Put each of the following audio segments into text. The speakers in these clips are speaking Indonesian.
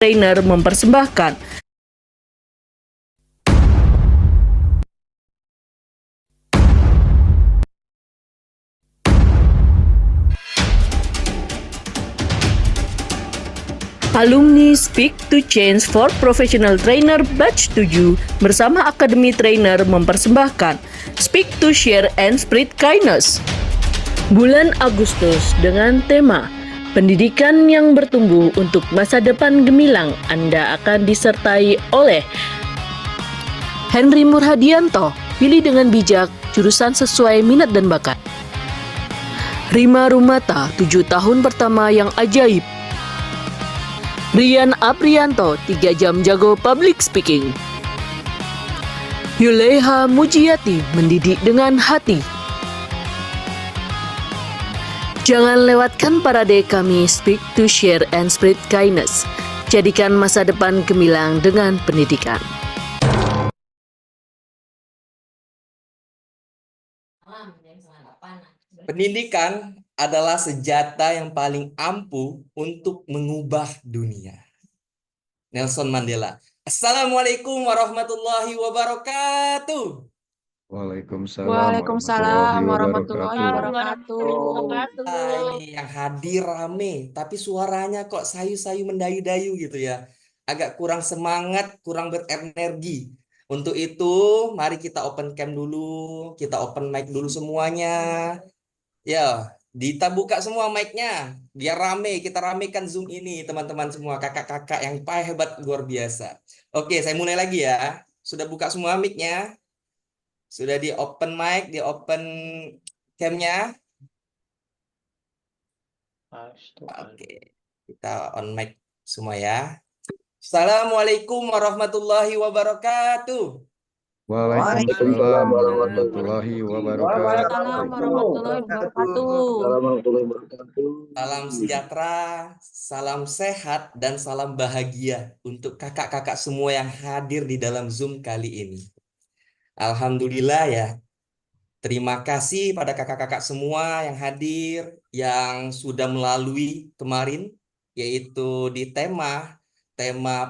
Trainer mempersembahkan. Alumni Speak to Change for Professional Trainer Batch 7 bersama Akademi Trainer mempersembahkan Speak to Share and Spread Kindness. Bulan Agustus dengan tema Pendidikan yang bertumbuh untuk masa depan gemilang, Anda akan disertai oleh Henry Murhadianto, pilih dengan bijak, jurusan sesuai minat dan bakat. Rima Rumata, 7 tahun pertama yang ajaib. Rian Aprianto, 3 jam jago public speaking. Yuleha Mujiati, mendidik dengan hati. Jangan lewatkan parade kami Speak to Share and Spread Kindness. Jadikan masa depan gemilang dengan pendidikan. Pendidikan adalah senjata yang paling ampuh untuk mengubah dunia. Nelson Mandela. Assalamualaikum warahmatullahi wabarakatuh. Waalaikumsalam warahmatullahi wabarakatuh. Ini yang hadir rame, tapi suaranya kok sayu-sayu mendayu-dayu gitu ya. Agak kurang semangat, kurang berenergi. Untuk itu, mari kita open cam dulu, kita open mic dulu semuanya. Ya, kita buka semua mic-nya, biar rame, kita ramekan Zoom ini, teman-teman semua, kakak-kakak yang hebat, luar biasa. Oke, saya mulai lagi ya. Sudah buka semua mic-nya? Sudah di open mic, di open cam-nya? Oke, kita on mic semua ya. Assalamualaikum warahmatullahi wabarakatuh. Waalaikumsalam warahmatullahi wabarakatuh. Salam sejahtera, salam sehat, dan salam bahagia untuk kakak-kakak semua yang hadir di dalam Zoom kali ini. Alhamdulillah ya. Terima kasih pada kakak-kakak semua yang hadir, yang sudah melalui kemarin, yaitu di tema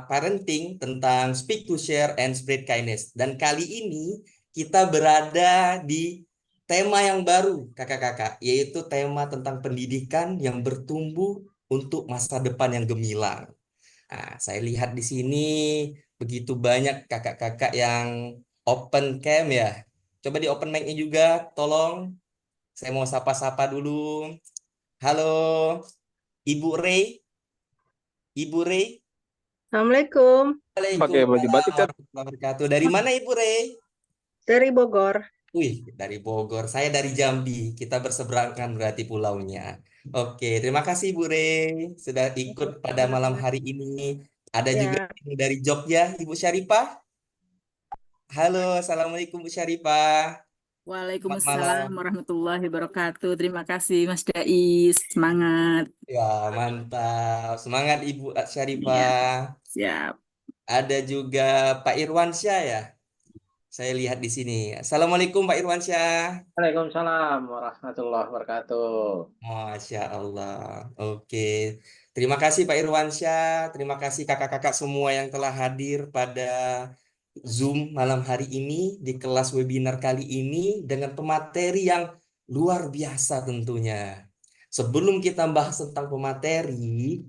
parenting tentang Speak to Share and Spread Kindness. Dan kali ini kita berada di tema yang baru, kakak-kakak, yaitu tema tentang pendidikan yang bertumbuh untuk masa depan yang gemilang. Nah, saya lihat di sini begitu banyak kakak-kakak yang open cam ya. Coba di open mic-nya juga, tolong. Saya mau sapa-sapa dulu. Halo, Ibu Rey. Ibu Rey. Assalamualaikum. Waalaikumsalam warahmatullahi wabarakatuh. Dari mana Ibu Rey? Dari Bogor. Wih, dari Bogor. Saya dari Jambi. Kita berseberangan berarti pulaunya. Oke, terima kasih Ibu Rey sudah ikut pada malam hari ini. Ada juga yang dari Jogja, Ibu Syarifah. Halo, Assalamualaikum Bu Syarifah. Waalaikumsalam warahmatullahi wabarakatuh. Terima kasih Mas Dais. Semangat. Ya, mantap. Semangat Ibu Syarifah. Siap. Ada juga Pak Irwansyah ya. Saya lihat di sini. Assalamualaikum Pak Irwansyah. Waalaikumsalam warahmatullahi wabarakatuh. Masya Allah. Oke. Terima kasih Pak Irwansyah. Terima kasih kakak-kakak semua yang telah hadir pada Zoom malam hari ini di kelas webinar kali ini dengan pemateri yang luar biasa tentunya. Sebelum kita bahas tentang pemateri,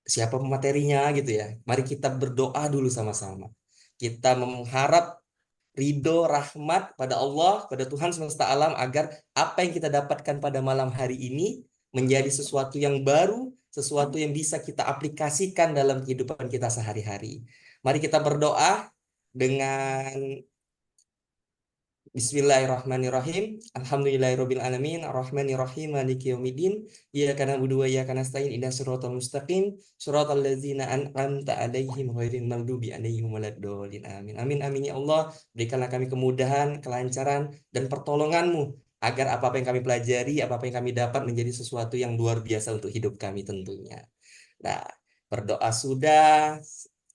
siapa pematerinya gitu ya. Mari kita berdoa dulu sama-sama. Kita mengharap ridho rahmat pada Allah, pada Tuhan semesta alam agar apa yang kita dapatkan pada malam hari ini menjadi sesuatu yang baru, sesuatu yang bisa kita aplikasikan dalam kehidupan kita sehari-hari. Mari kita berdoa dengan Bismillahirrahmanirrahim. Alhamdulillahirabbil alamin, arrahmanirrahim, maliki yaumiddin. Iyyaka na'budu wa iyyaka nasta'in, ihdinas siratal mustaqim, siratal ladzina an'amta 'alaihim ghairil maghdubi 'alaihim waladdallin. Amin. Amin amin ya Allah. Berikanlah kami kemudahan, kelancaran dan pertolongan-Mu agar apa-apa yang kami pelajari, apa-apa yang kami dapat menjadi sesuatu yang luar biasa untuk hidup kami tentunya. Nah, berdoa sudah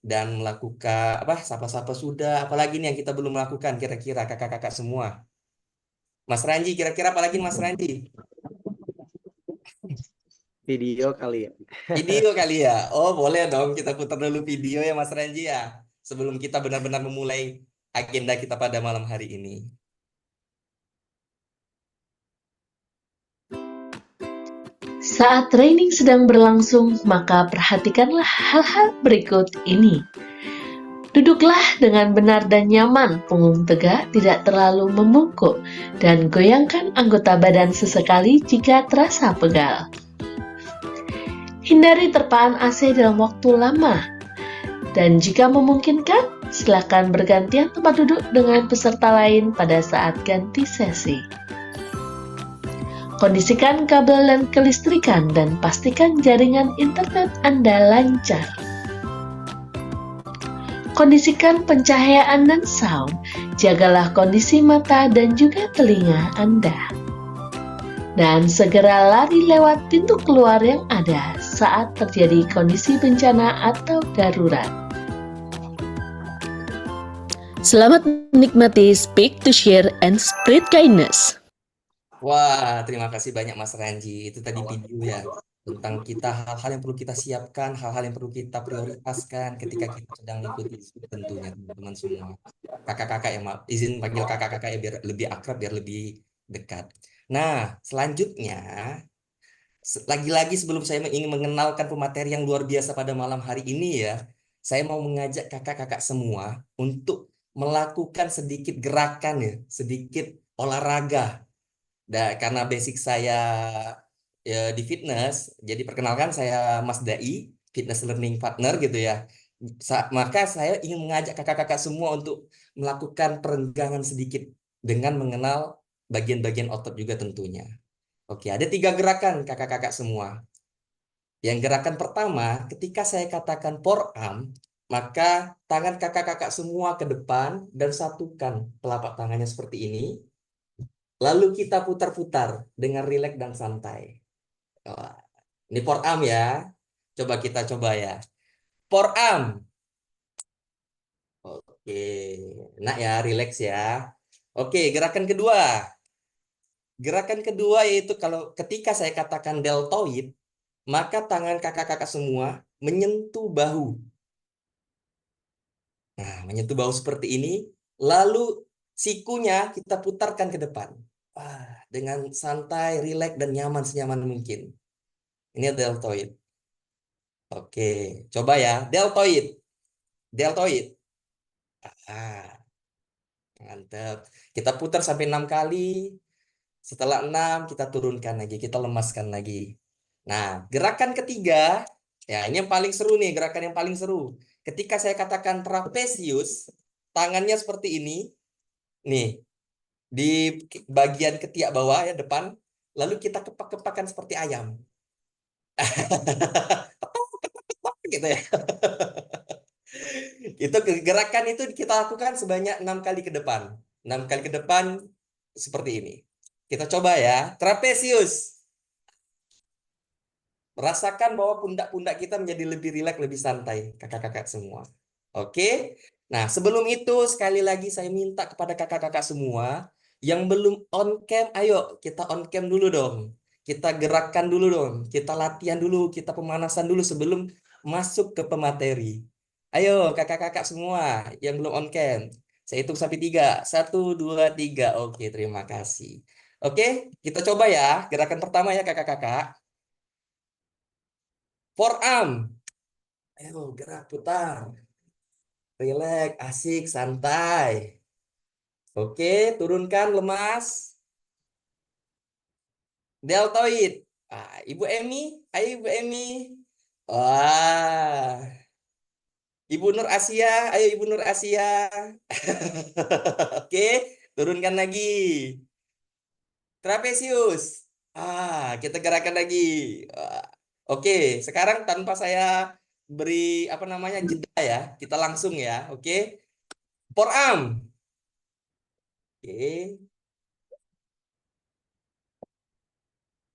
dan melakukan sapa-sapa sudah, apalagi nih yang kita belum melakukan kira-kira kakak-kakak semua. Mas Ranji, kira-kira apalagi Mas Ranji? Video kali ya. Video kali ya? Oh, boleh dong. Kita putar dulu video ya, Mas Renji ya. Sebelum kita benar-benar memulai agenda kita pada malam hari ini. Saat training sedang berlangsung, maka perhatikanlah hal-hal berikut ini. Duduklah dengan benar dan nyaman, punggung tegak, tidak terlalu membungkuk, dan goyangkan anggota badan sesekali jika terasa pegal. Hindari terpaan AC dalam waktu lama, dan jika memungkinkan, silakan bergantian tempat duduk dengan peserta lain pada saat ganti sesi. Kondisikan kabel dan kelistrikan dan pastikan jaringan internet Anda lancar. Kondisikan pencahayaan dan sound, jagalah kondisi mata dan juga telinga Anda. Dan segera lari lewat pintu keluar yang ada saat terjadi kondisi bencana atau darurat. Selamat menikmati Speak to Share and Spread Kindness. Wah, terima kasih banyak Mas Renji. Itu tadi video ya tentang kita hal-hal yang perlu kita siapkan, hal-hal yang perlu kita prioritaskan ketika kita sedang mengikuti tentunya teman-teman semua. Kakak-kakak yang izin panggil kakak-kakak ya biar lebih akrab, biar lebih dekat. Nah, selanjutnya lagi-lagi sebelum saya ingin mengenalkan pemateri yang luar biasa pada malam hari ini ya, saya mau mengajak kakak-kakak semua untuk melakukan sedikit gerakan ya, sedikit olahraga. Karena basic saya ya, di fitness, jadi perkenalkan saya Mas Dai, fitness learning partner gitu ya. Maka saya ingin mengajak kakak-kakak semua untuk melakukan perenggangan sedikit dengan mengenal bagian-bagian otot juga tentunya. Oke, ada 3 gerakan kakak-kakak semua. Yang gerakan pertama, ketika saya katakan forearm, maka tangan kakak-kakak semua ke depan dan satukan telapak tangannya seperti ini. Lalu kita putar-putar dengan rileks dan santai. Wah, ini forearm ya. Coba kita coba ya. Forearm. Oke, nah ya, rileks ya. Oke, gerakan kedua. Gerakan kedua yaitu kalau ketika saya katakan deltoid, maka tangan kakak-kakak semua menyentuh bahu. Nah, menyentuh bahu seperti ini. Lalu sikunya kita putarkan ke depan. Dengan santai, rileks, dan nyaman senyaman mungkin. Ini deltoid. Oke, coba ya. Deltoid. Deltoid. Mantap. Kita putar sampai 6 kali. Setelah 6, kita turunkan lagi. Kita lemaskan lagi. Nah, gerakan ketiga. Ya, ini yang paling seru nih. Gerakan yang paling seru. Ketika saya katakan trapesius, tangannya seperti ini. Nih. Di bagian ketiak bawah ya depan, lalu kita kepak-kepakan seperti ayam. Gitu ya. Itu gerakan itu kita lakukan sebanyak 6 kali ke depan. 6 kali ke depan seperti ini. Kita coba ya. Trapesius. Rasakan bahwa pundak-pundak kita menjadi lebih rileks, lebih santai, kakak-kakak semua. Oke. Nah, sebelum itu sekali lagi saya minta kepada kakak-kakak semua yang belum on cam, ayo kita on cam dulu dong. Kita gerakkan dulu dong. Kita latihan dulu, kita pemanasan dulu sebelum masuk ke pemateri. Ayo kakak-kakak semua yang belum on cam. Saya hitung sampai 3. 1, 2, 3. Oke, terima kasih. Oke, kita coba ya. Gerakan pertama ya kakak-kakak. Forearm. Ayo gerak putar. Relax, asik, santai. Oke, turunkan, lemas. Deltoid. Ibu Emi, ayo Ibu Emi. Wah. Ibu Nur Asia, ayo Ibu Nur Asia. Oke, turunkan lagi. Trapesius. Kita gerakan lagi. Oke, sekarang tanpa saya beri jeda ya, kita langsung ya. Oke. Forearm. Oke.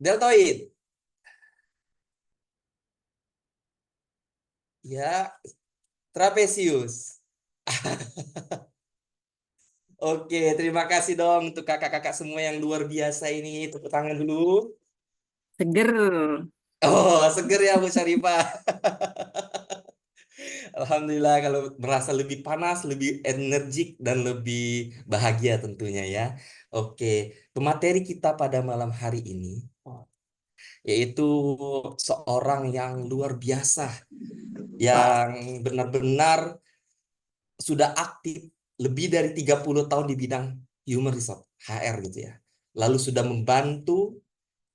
Deltoid. Ya, trapesius. Oke, terima kasih dong untuk kakak-kakak semua yang luar biasa ini. Tepuk tangan dulu. Seger. Oh, seger ya Bu Syarifah. Alhamdulillah kalau merasa lebih panas, lebih energik dan lebih bahagia tentunya ya. Oke, pemateri kita pada malam hari ini yaitu seorang yang luar biasa, yang benar-benar sudah aktif lebih dari 30 tahun di bidang human resource, HR gitu ya. Lalu sudah membantu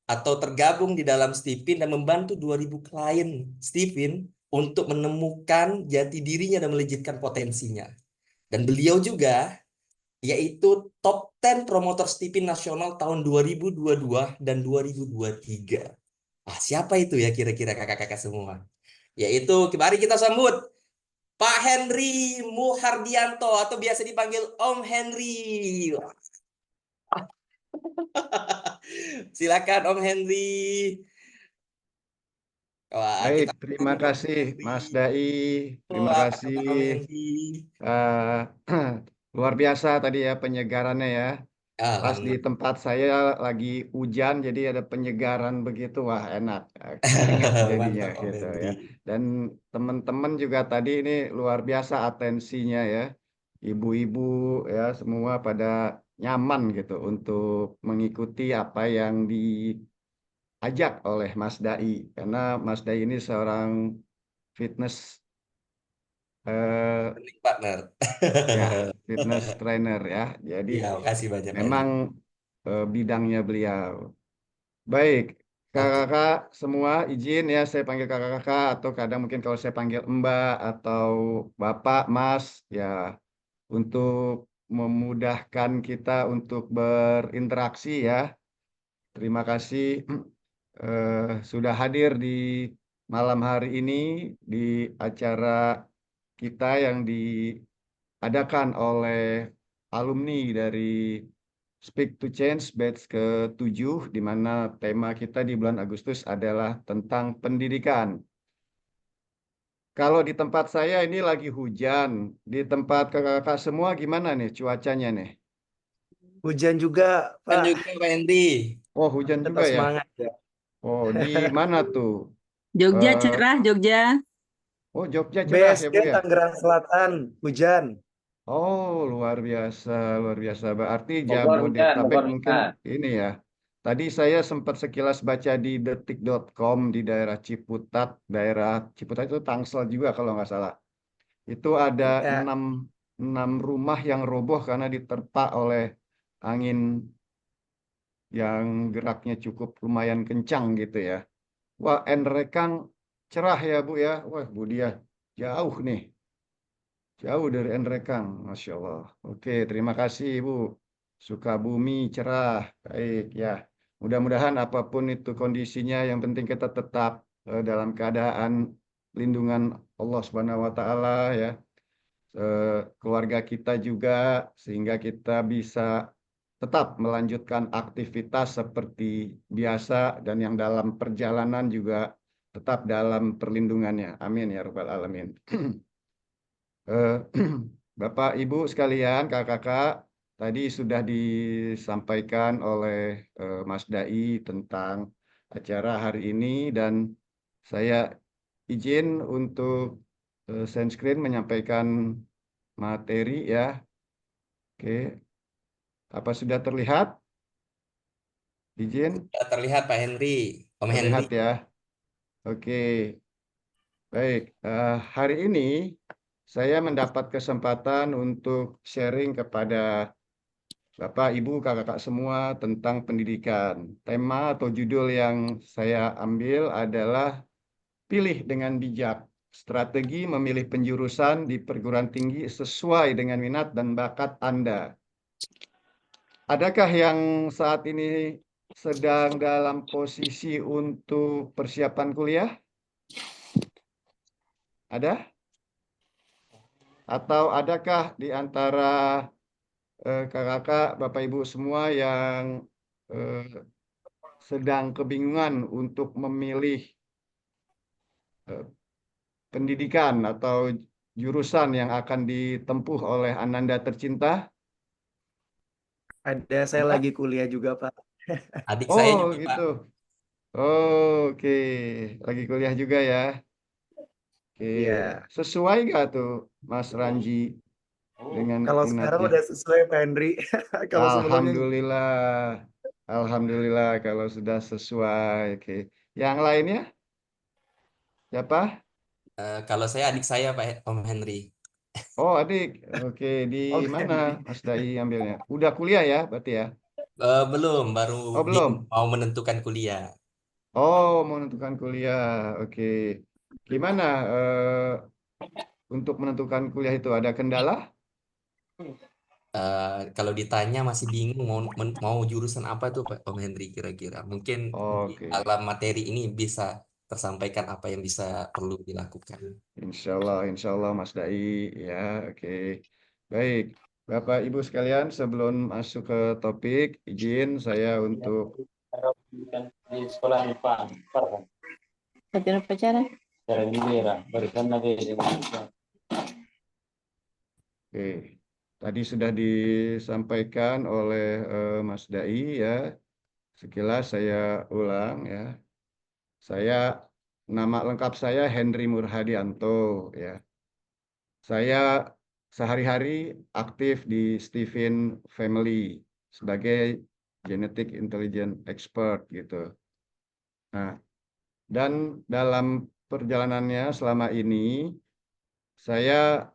atau tergabung di dalam Stipin dan membantu 2000 klien Stipin untuk menemukan jati dirinya dan melejitkan potensinya. Dan beliau juga yaitu top 10 promotor Stipin nasional tahun 2022 dan 2023. Ah, siapa itu ya kira-kira kakak-kakak semua? Yaitu, mari kita sambut Pak Henry Muhardianto atau biasa dipanggil Om Henry. Silakan Om Henry. Wah, Baik, kita terima Om kasih Henry. Mas Dai. Oh, Terima apa kasih. kabar Om Henry? eh, luar biasa tadi ya penyegarannya ya. Pas di Alhamdulillah. tempat saya lagi hujan, jadi ada penyegaran begitu. Wah, enak. Keringat jadinya Mantap Om gitu ya. Henry. Dan teman-teman juga tadi ini luar biasa atensinya ya. Ibu-ibu ya semua pada nyaman gitu untuk mengikuti apa yang diajak oleh Mas Dai. Karena Mas Dai ini seorang fitness eh, Running partner. ya fitness trainer ya. Jadi Iya, makasih banyak Pak Henry. memang bidangnya beliau. Baik, Oke. kakak-kakak semua izin ya saya panggil kakak-kakak atau kadang mungkin kalau saya panggil Mbak atau Bapak, Mas ya untuk memudahkan kita untuk berinteraksi ya. Terima kasih sudah hadir di malam hari ini di acara kita yang diadakan oleh alumni dari Speak to Change batch ke-7 di mana tema kita di bulan Agustus adalah tentang pendidikan. Kalau di tempat saya ini lagi hujan, di tempat kakak-kakak semua gimana nih cuacanya nih? Hujan juga, Dan Pak. juga Pak Henry. Oh, hujan juga Tetap ya? semangat ya. Oh, di mana tuh? Jogja Eh, cerah, Jogja. oh, Jogja cerah ya, BSD Bu ya? Tangerang Selatan, hujan. Oh, luar biasa, luar biasa. Berarti Bogor hujan, Jabodetabek Bogor mungkin hujan. ini ya. Tadi saya sempat sekilas baca di detik.com di daerah Ciputat. Daerah Ciputat itu Tangsel juga kalau nggak salah. Itu ada Ya, 6 rumah yang roboh karena diterpa oleh angin yang geraknya cukup lumayan kencang gitu ya. Wah, Nrekang cerah ya Bu ya. Wah, Bu dia jauh nih. Jauh dari Nrekang, Masya Allah. Oke, terima kasih Ibu. Sukabumi cerah, baik ya. Mudah-mudahan apapun itu kondisinya, yang penting kita tetap dalam keadaan lindungan Allah Subhanahu Wa Taala ya. Keluarga kita juga sehingga kita bisa tetap melanjutkan aktivitas seperti biasa dan yang dalam perjalanan juga tetap dalam perlindungannya. Amin ya Rabbal Alamin. Eh, Bapak, Ibu sekalian, kakak-kakak, tadi sudah disampaikan oleh Mas Dai tentang acara hari ini dan saya izin untuk share screen menyampaikan materi ya. Oke, apa sudah terlihat? Izin Sudah terlihat Pak Henry. Om Henry. terlihat ya. Oke, baik. Hari ini saya mendapat kesempatan untuk sharing kepada Bapak, Ibu, kakak-kakak semua tentang pendidikan. Tema atau judul yang saya ambil adalah pilih dengan bijak. Strategi memilih penjurusan di perguruan tinggi sesuai dengan minat dan bakat Anda. Adakah yang saat ini sedang dalam posisi untuk persiapan kuliah? Ada? Atau adakah di antara kakak-kakak, Bapak Ibu semua yang eh, sedang kebingungan untuk memilih eh, pendidikan atau jurusan yang akan ditempuh oleh Ananda tercinta? ada saya Ada? lagi kuliah juga, Pak. Adik saya Oh, juga Pak. gitu. Oke, lagi kuliah juga ya. Oke, Iya. sesuai nggak tuh Mas Ranji dengan Kalau sekarang minatnya? udah sesuai Pak Henry. Kalau sebelumnya Alhamdulillah, Alhamdulillah kalau sudah sesuai. Oke, yang lainnya siapa? Kalau saya adik saya Pak Om Henry. Oh adik, oke di Om mana Henry. Mas Dai ambilnya? Udah kuliah ya berarti ya? Belum, baru Oh belum. mau menentukan kuliah. Oh mau menentukan kuliah, oke. Gimana untuk menentukan kuliah itu ada kendala? Kalau ditanya masih bingung mau jurusan apa tuh Pak Om Henry kira-kira. Mungkin di Oke. dalam materi ini bisa tersampaikan apa yang bisa perlu dilakukan. Insya Allah Mas Dai ya, oke. Baik, Bapak Ibu sekalian, sebelum masuk ke topik, izin saya untuk Di sekolah IPA, Pacaran-pacaran. cara gembira, berikan lagi. oke. Tadi sudah disampaikan oleh Mas Dai ya. Sekilas saya ulang ya. Saya nama lengkap saya Henry Murhadianto ya. Saya sehari-hari aktif di Stephen Family sebagai genetic intelligence expert gitu. Nah, dan dalam perjalanannya selama ini saya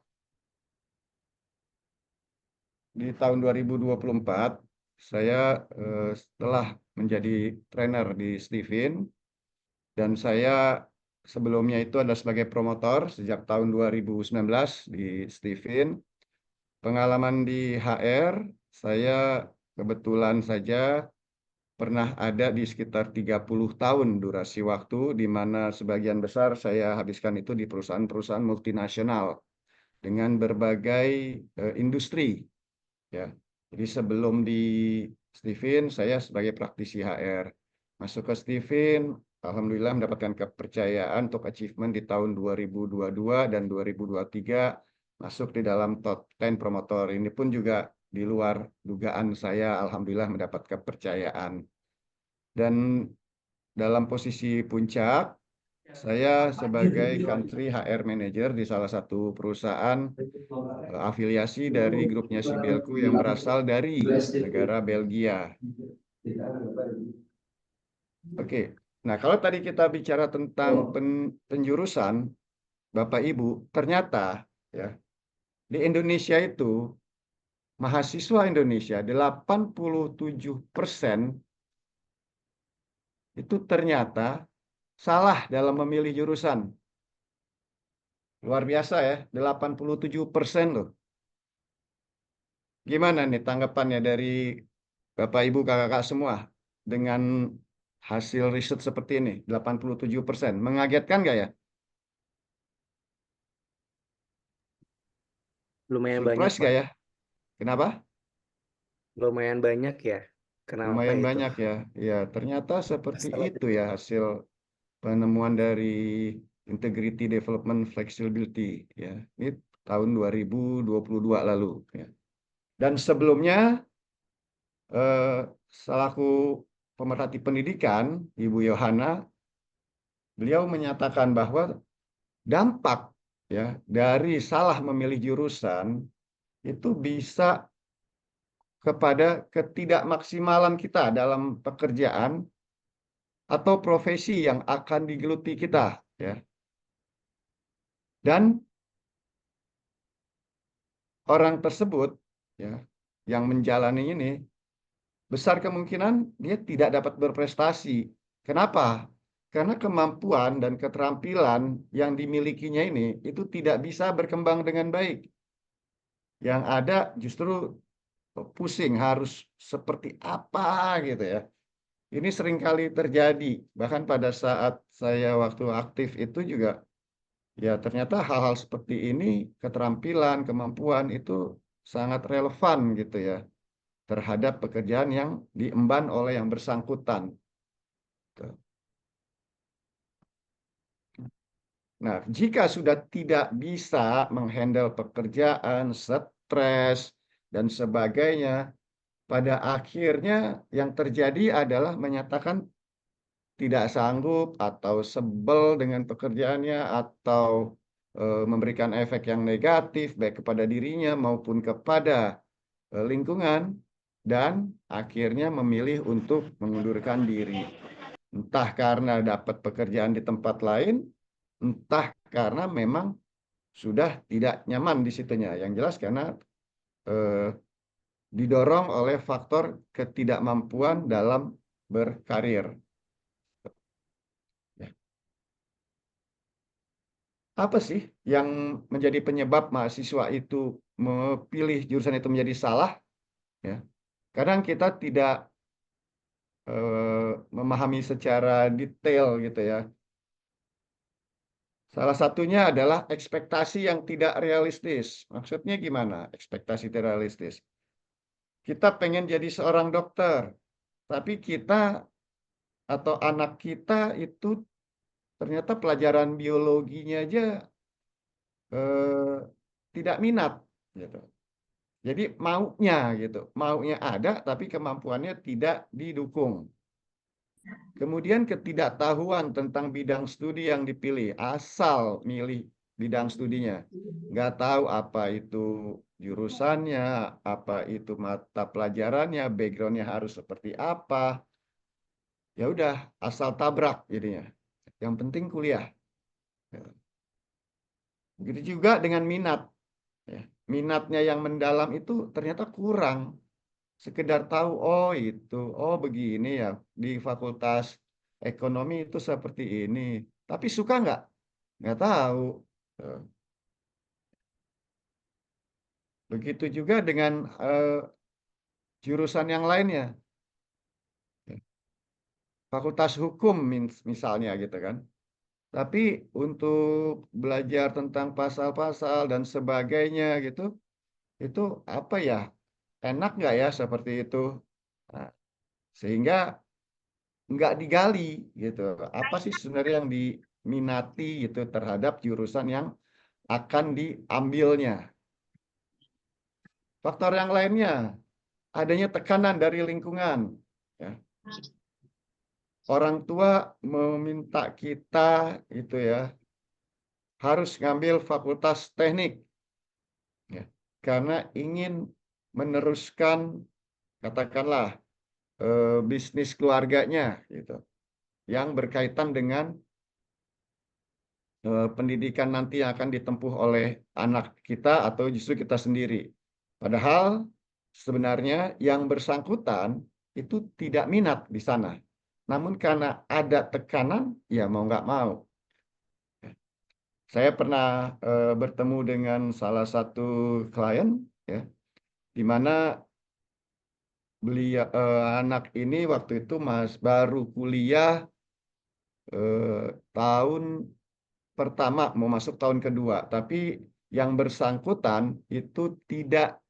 di tahun 2024 saya setelah menjadi trainer di Stephen dan saya sebelumnya itu adalah sebagai promotor sejak tahun 2019 di Stephen. Pengalaman di HR, saya kebetulan saja pernah ada di sekitar 30 tahun durasi waktu, di mana sebagian besar saya habiskan itu di perusahaan-perusahaan multinasional dengan berbagai industri. Ya. Jadi sebelum di Stephen, saya sebagai praktisi HR. Masuk ke Stephen, Alhamdulillah mendapatkan kepercayaan untuk achievement di tahun 2022 dan 2023 masuk di dalam top 10 promotor. Ini pun juga di luar dugaan saya, Alhamdulillah mendapat kepercayaan. Dan dalam posisi puncak, saya sebagai country HR manager di salah satu perusahaan afiliasi dari grupnya Sibelco yang berasal dari negara Belgia. Oke, nah kalau tadi kita bicara tentang penjurusan, Bapak Ibu, ternyata ya di Indonesia itu mahasiswa Indonesia 87% itu ternyata salah dalam memilih jurusan. Luar biasa ya, 87% loh. Gimana nih tanggapannya dari Bapak Ibu kakak-kakak semua dengan hasil riset seperti ini, 87%. Mengagetkan nggak ya? lumayan banyak, Surprise Pak. nggak ya? Kenapa? Lumayan banyak ya. Kenapa Lumayan itu? banyak ya. Ya, ternyata seperti Setelah itu ya hasil penemuan dari Integrity Development Flexibility ya. Ini tahun 2022 lalu ya. Dan sebelumnya selaku pemerhati pendidikan Ibu Yohana, beliau menyatakan bahwa dampak ya dari salah memilih jurusan itu bisa kepada ketidakmaksimalan kita dalam pekerjaan atau profesi yang akan digeluti kita ya. Dan orang tersebut ya yang menjalani ini besar kemungkinan dia tidak dapat berprestasi. Kenapa? Karena kemampuan dan keterampilan yang dimilikinya ini itu tidak bisa berkembang dengan baik. Yang ada justru pusing harus seperti apa gitu ya. Ini seringkali terjadi. Bahkan pada saat saya waktu aktif itu juga ya ternyata hal-hal seperti ini keterampilan, kemampuan itu sangat relevan gitu ya terhadap pekerjaan yang diemban oleh yang bersangkutan. Nah, jika sudah tidak bisa menghandle pekerjaan, stres, dan sebagainya, pada akhirnya yang terjadi adalah menyatakan tidak sanggup atau sebel dengan pekerjaannya atau memberikan efek yang negatif baik kepada dirinya maupun kepada lingkungan, dan akhirnya memilih untuk mengundurkan diri. Entah karena dapat pekerjaan di tempat lain, entah karena memang sudah tidak nyaman di situnya. Yang jelas karena didorong oleh faktor ketidakmampuan dalam berkarir. Ya. Apa sih yang menjadi penyebab mahasiswa itu memilih jurusan itu menjadi salah? Ya. Kadang kita tidak memahami secara detail gitu ya. Salah satunya adalah ekspektasi yang tidak realistis. Maksudnya gimana? Ekspektasi tidak realistis. Kita pengen jadi seorang dokter, tapi kita atau anak kita itu ternyata pelajaran biologinya aja tidak minat, gitu. Jadi maunya ada, tapi kemampuannya tidak didukung. Kemudian ketidaktahuan tentang bidang studi yang dipilih, asal milih bidang studinya. Nggak tahu apa itu jurusannya, apa itu mata pelajarannya, backgroundnya harus seperti apa. Ya udah, asal tabrak jadinya. Yang penting kuliah. Begitu juga dengan minat. Ya. Minatnya yang mendalam itu ternyata kurang. Sekedar tahu, oh begini ya, di fakultas ekonomi itu seperti ini. Tapi suka nggak? Nggak tahu. Begitu juga dengan jurusan yang lainnya. Fakultas hukum misalnya gitu kan. Tapi untuk belajar tentang pasal-pasal dan sebagainya gitu, itu apa ya? Enak nggak ya seperti itu? Nah, sehingga nggak digali gitu. Apa sih sebenarnya yang diminati gitu terhadap jurusan yang akan diambilnya? Faktor yang lainnya, adanya tekanan dari lingkungan. Ya. Orang tua meminta kita itu ya harus ngambil fakultas teknik, ya, karena ingin meneruskan katakanlah bisnis keluarganya gitu, yang berkaitan dengan pendidikan nanti yang akan ditempuh oleh anak kita atau justru kita sendiri. Padahal sebenarnya yang bersangkutan itu tidak minat di sana. Namun karena ada tekanan, ya mau nggak mau. Saya pernah bertemu dengan salah satu klien, ya, di mana beliau anak ini waktu itu baru kuliah tahun pertama mau masuk tahun kedua, tapi yang bersangkutan itu tidak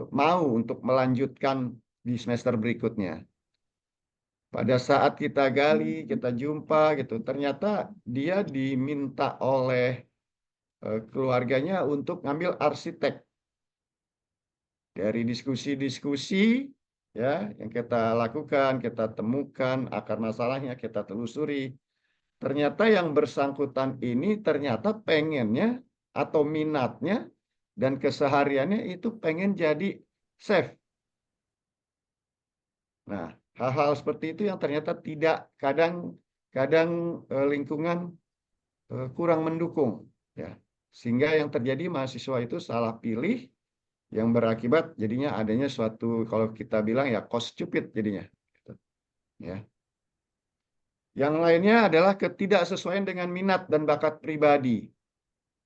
mau untuk melanjutkan di semester berikutnya. Pada saat kita gali, kita jumpa gitu, ternyata dia diminta oleh keluarganya untuk ngambil arsitek. Dari diskusi-diskusi ya yang kita lakukan, kita temukan akar masalahnya, kita telusuri. Ternyata yang bersangkutan ini ternyata pengennya atau minatnya dan kesehariannya itu pengen jadi chef. Nah, hal-hal seperti itu yang ternyata tidak kadang lingkungan kurang mendukung, ya, sehingga yang terjadi mahasiswa itu salah pilih, yang berakibat jadinya adanya suatu, kalau kita bilang ya cost stupid jadinya, ya. Yang lainnya adalah ketidaksesuaian dengan minat dan bakat pribadi,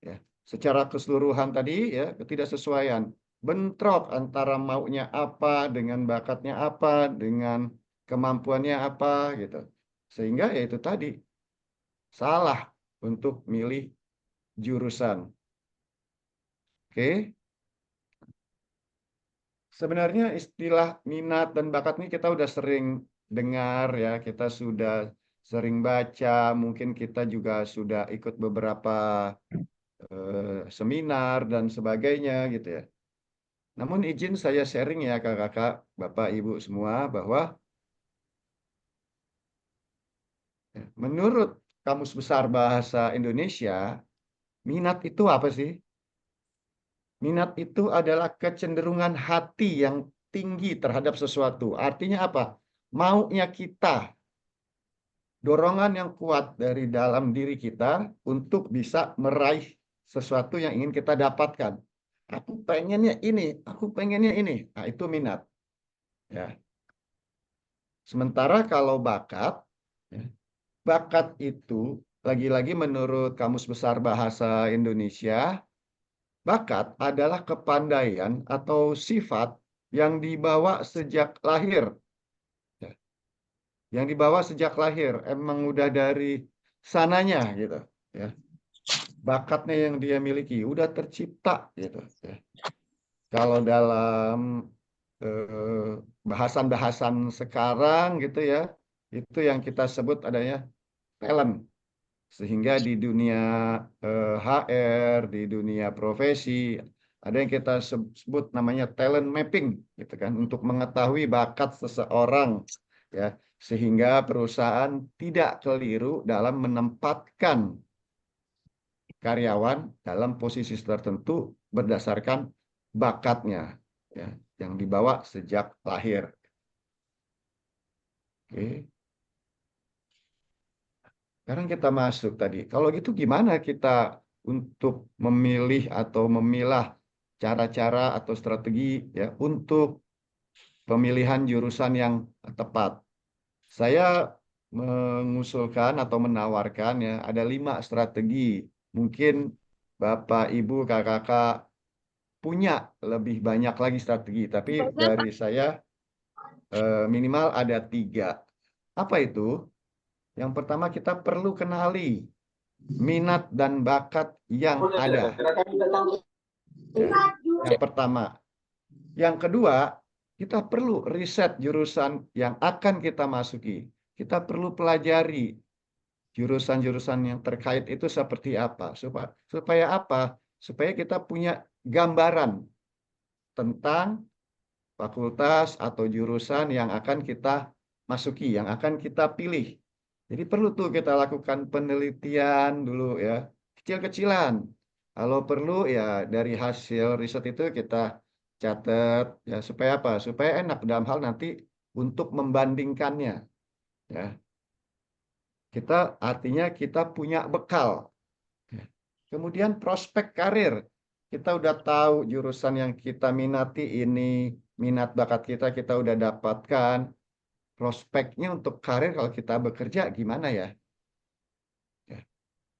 ya. Secara keseluruhan tadi ya, ketidaksesuaian, bentrok antara maunya apa dengan bakatnya apa dengan kemampuannya apa gitu, sehingga ya itu tadi salah untuk milih jurusan. Oke. Sebenarnya istilah minat dan bakat ini kita udah sering dengar ya, kita sudah sering baca, mungkin kita juga sudah ikut beberapa seminar dan sebagainya gitu ya. Namun izin saya sharing ya kakak-kakak, bapak, ibu semua, bahwa Menurut Kamus Besar Bahasa Indonesia, minat itu apa sih? Minat itu adalah kecenderungan hati yang tinggi terhadap sesuatu. Artinya apa? Maunya kita, dorongan yang kuat dari dalam diri kita untuk bisa meraih sesuatu yang ingin kita dapatkan. Aku pengennya ini, aku pengennya ini. Nah, itu minat. Ya. Sementara kalau bakat, ya, bakat itu lagi-lagi menurut Kamus Besar Bahasa Indonesia, bakat adalah kepandaian atau sifat yang dibawa sejak lahir. Ya. Yang dibawa sejak lahir, emang udah dari sananya gitu. Ya. Bakatnya yang dia miliki, udah tercipta gitu. Ya. Kalau dalam bahasan-bahasan sekarang gitu ya, itu yang kita sebut adanya talent. Sehingga di dunia HR, di dunia profesi, ada yang kita sebut namanya talent mapping, gitu kan, untuk mengetahui bakat seseorang, ya, sehingga perusahaan tidak keliru dalam menempatkan karyawan dalam posisi tertentu berdasarkan bakatnya, ya, yang dibawa sejak lahir. Oke. Sekarang kita masuk tadi. Kalau gitu gimana kita untuk memilih atau memilah cara-cara atau strategi ya untuk pemilihan jurusan yang tepat? Saya mengusulkan atau menawarkan ya ada 5 strategi. Mungkin Bapak, Ibu, Kakak punya lebih banyak lagi strategi, tapi dari saya minimal ada 3. Apa itu? Yang pertama kita perlu kenali minat dan bakat yang ada. Ya, yang pertama. Yang kedua, kita perlu riset jurusan yang akan kita masuki. Kita perlu pelajari jurusan-jurusan yang terkait itu seperti apa. Supaya apa? Supaya kita punya gambaran tentang fakultas atau jurusan yang akan kita masuki, yang akan kita pilih. Jadi perlu tuh kita lakukan penelitian dulu ya, kecil-kecilan. Kalau perlu ya dari hasil riset itu kita catat ya supaya apa? Supaya enak dalam hal nanti untuk membandingkannya. Ya, artinya kita punya bekal. Ya. Kemudian prospek karir. Kita udah tahu jurusan yang kita minati ini, minat bakat kita udah dapatkan. Prospeknya untuk karir kalau kita bekerja gimana ya? Ya.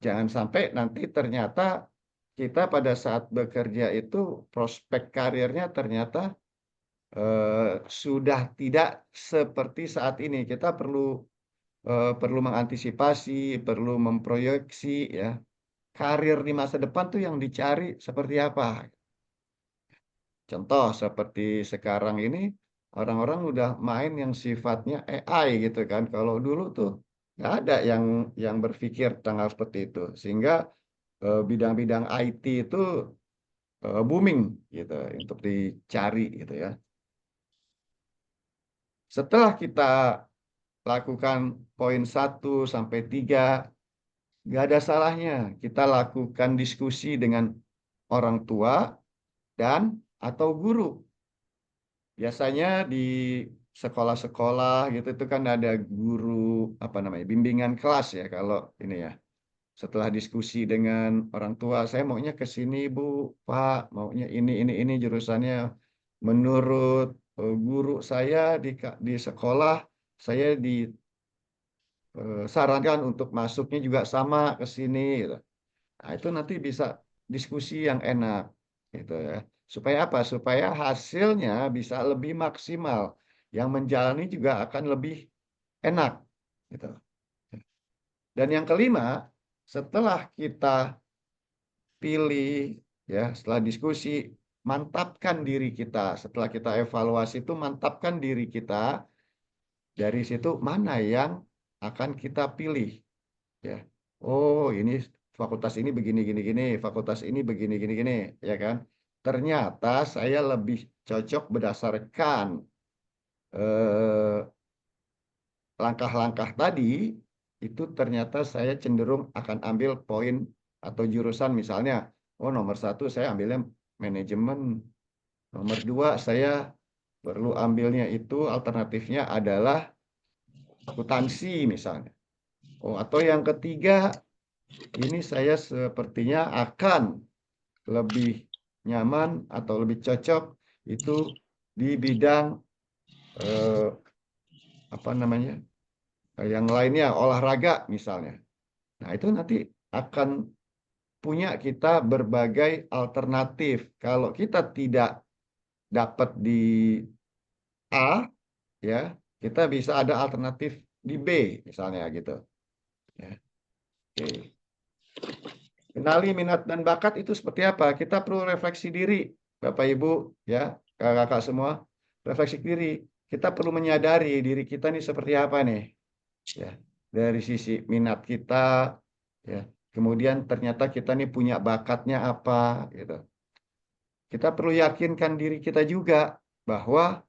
Jangan sampai nanti ternyata kita pada saat bekerja itu prospek karirnya ternyata sudah tidak seperti saat ini. Kita perlu mengantisipasi, perlu memproyeksi ya. Karir di masa depan tuh yang dicari seperti apa? Contoh seperti sekarang ini orang-orang udah main yang sifatnya AI gitu kan. Kalau dulu tuh nggak ada yang berpikir tentang hal seperti itu. Sehingga bidang-bidang IT itu booming gitu untuk dicari gitu ya. Setelah kita lakukan poin 1 sampai 3, nggak ada salahnya kita lakukan diskusi dengan orang tua dan atau guru. Biasanya di sekolah-sekolah gitu itu kan ada guru apa namanya bimbingan kelas ya kalau ini ya. Setelah diskusi dengan orang tua, saya maunya ke sini Bu, Pak, maunya ini jurusannya. Menurut guru saya di sekolah, saya disarankan untuk masuknya juga sama ke sini. Gitu. Nah, itu nanti bisa diskusi yang enak, gitu ya. Supaya apa? Supaya hasilnya bisa lebih maksimal. Yang menjalani juga akan lebih enak, gitu. Dan yang kelima, setelah kita pilih, ya, setelah diskusi, mantapkan diri kita. Setelah kita evaluasi itu, mantapkan diri kita. Dari situ mana yang akan kita pilih, ya. Oh, ini fakultas ini begini gini gini, fakultas ini begini gini gini, ya kan? Ternyata saya lebih cocok berdasarkan langkah-langkah tadi itu ternyata saya cenderung akan ambil poin atau jurusan misalnya, oh nomor 1 saya ambilnya manajemen, nomor 2 saya perlu ambilnya itu alternatifnya adalah akuntansi misalnya. Oh, atau yang ketiga, ini saya sepertinya akan lebih nyaman atau lebih cocok itu di bidang apa namanya, yang lainnya olahraga misalnya. Nah, itu nanti akan punya kita berbagai alternatif. Kalau kita tidak dapat di A, ya, kita bisa ada alternatif di B, misalnya gitu. Ya. Oke. Kenali minat dan bakat itu seperti apa? Kita perlu refleksi diri, Bapak Ibu, ya, kakak-kakak semua, refleksi diri. Kita perlu menyadari diri kita nih seperti apa nih, ya, dari sisi minat kita, ya. Kemudian ternyata kita nih punya bakatnya apa, gitu. Kita perlu yakinkan diri kita juga bahwa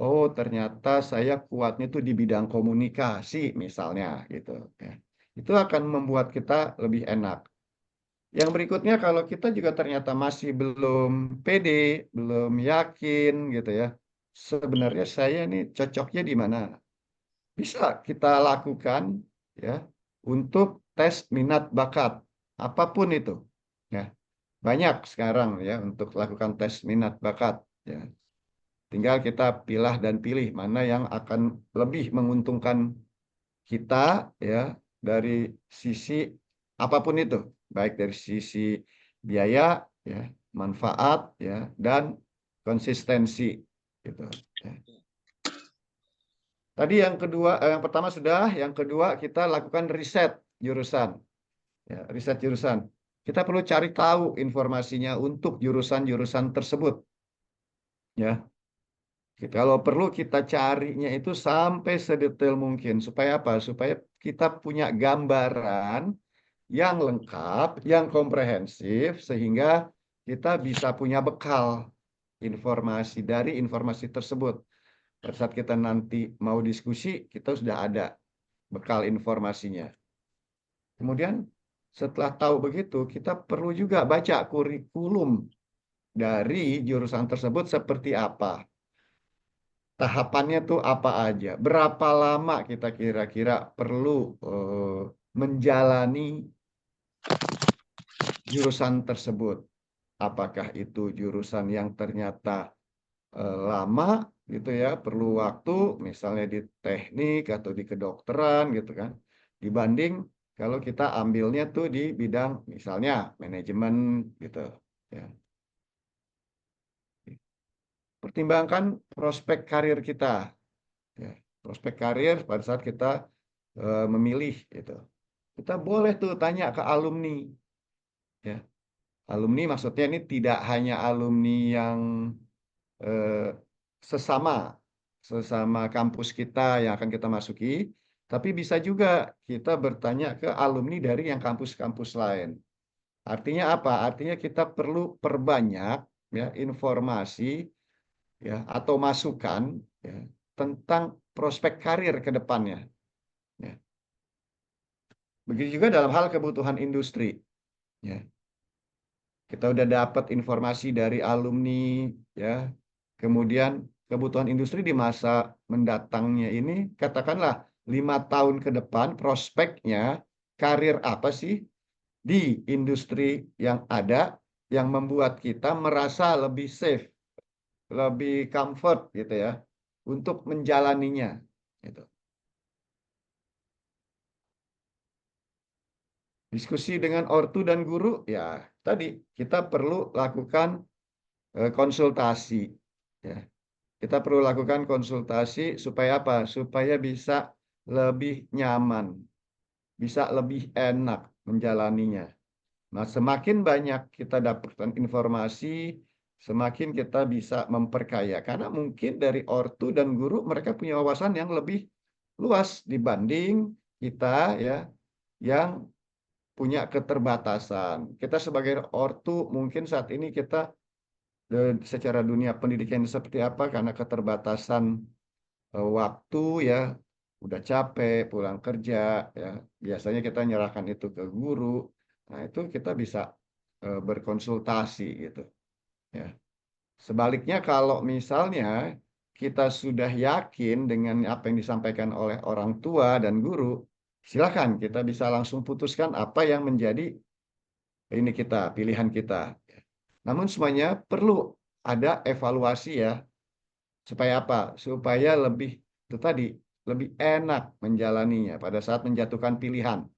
oh ternyata saya kuatnya tuh di bidang komunikasi misalnya gitu ya. Itu akan membuat kita lebih enak. Yang berikutnya kalau kita juga ternyata masih belum pede, belum yakin gitu ya. Sebenarnya saya nih cocoknya di mana? Bisa kita lakukan ya untuk tes minat bakat apapun itu. Ya, banyak sekarang ya untuk lakukan tes minat bakat ya. Tinggal kita pilah dan pilih mana yang akan lebih menguntungkan kita ya dari sisi apapun itu, baik dari sisi biaya ya, manfaat ya, dan konsistensi gitu. Ya. Tadi yang kedua, yang pertama sudah, yang kedua kita lakukan riset jurusan, ya, riset jurusan. Kita perlu cari tahu informasinya untuk jurusan-jurusan tersebut, ya. Kalau perlu kita carinya itu sampai sedetail mungkin. Supaya apa? Supaya kita punya gambaran yang lengkap, yang komprehensif, sehingga kita bisa punya bekal informasi dari informasi tersebut. Pada saat kita nanti mau diskusi, kita sudah ada bekal informasinya. Kemudian setelah tahu begitu, kita perlu juga baca kurikulum dari jurusan tersebut seperti apa. Tahapannya tuh apa aja? Berapa lama kita kira-kira perlu menjalani jurusan tersebut? Apakah itu jurusan yang ternyata lama gitu ya, perlu waktu, misalnya di teknik atau di kedokteran gitu kan, dibanding kalau kita ambilnya tuh di bidang misalnya manajemen gitu ya. Pertimbangkan prospek karir kita. Ya, prospek karir pada saat kita memilih gitu. Kita boleh tuh tanya ke alumni. Ya. Alumni maksudnya ini tidak hanya alumni yang sesama kampus kita yang akan kita masuki, tapi bisa juga kita bertanya ke alumni dari yang kampus-kampus lain. Artinya apa? Artinya kita perlu perbanyak ya informasi ya atau masukan ya, tentang prospek karir ke depannya. Ya. Begitu juga dalam hal kebutuhan industri. Ya. Kita udah dapat informasi dari alumni, ya. Kemudian kebutuhan industri di masa mendatangnya ini, katakanlah 5 tahun ke depan, prospeknya karir apa sih di industri yang ada yang membuat kita merasa lebih safe, lebih comfort gitu ya, untuk menjalaninya. Gitu. Diskusi dengan ortu dan guru, ya tadi kita perlu lakukan konsultasi. Ya. Kita perlu lakukan konsultasi supaya apa? Supaya bisa lebih nyaman, bisa lebih enak menjalaninya. Nah, semakin banyak kita dapatkan informasi, semakin kita bisa memperkaya. Karena mungkin dari ortu dan guru mereka punya wawasan yang lebih luas dibanding kita ya, yang punya keterbatasan. Kita sebagai ortu mungkin saat ini kita secara dunia pendidikan seperti apa karena keterbatasan waktu ya, udah capek pulang kerja, ya biasanya kita nyerahkan itu ke guru. Nah, itu kita bisa berkonsultasi gitu. Ya. Sebaliknya kalau misalnya kita sudah yakin dengan apa yang disampaikan oleh orang tua dan guru, silakan kita bisa langsung putuskan apa yang menjadi ini kita, pilihan kita. Namun semuanya perlu ada evaluasi ya, supaya apa? Supaya lebih itu tadi lebih enak menjalaninya pada saat menjatuhkan pilihan.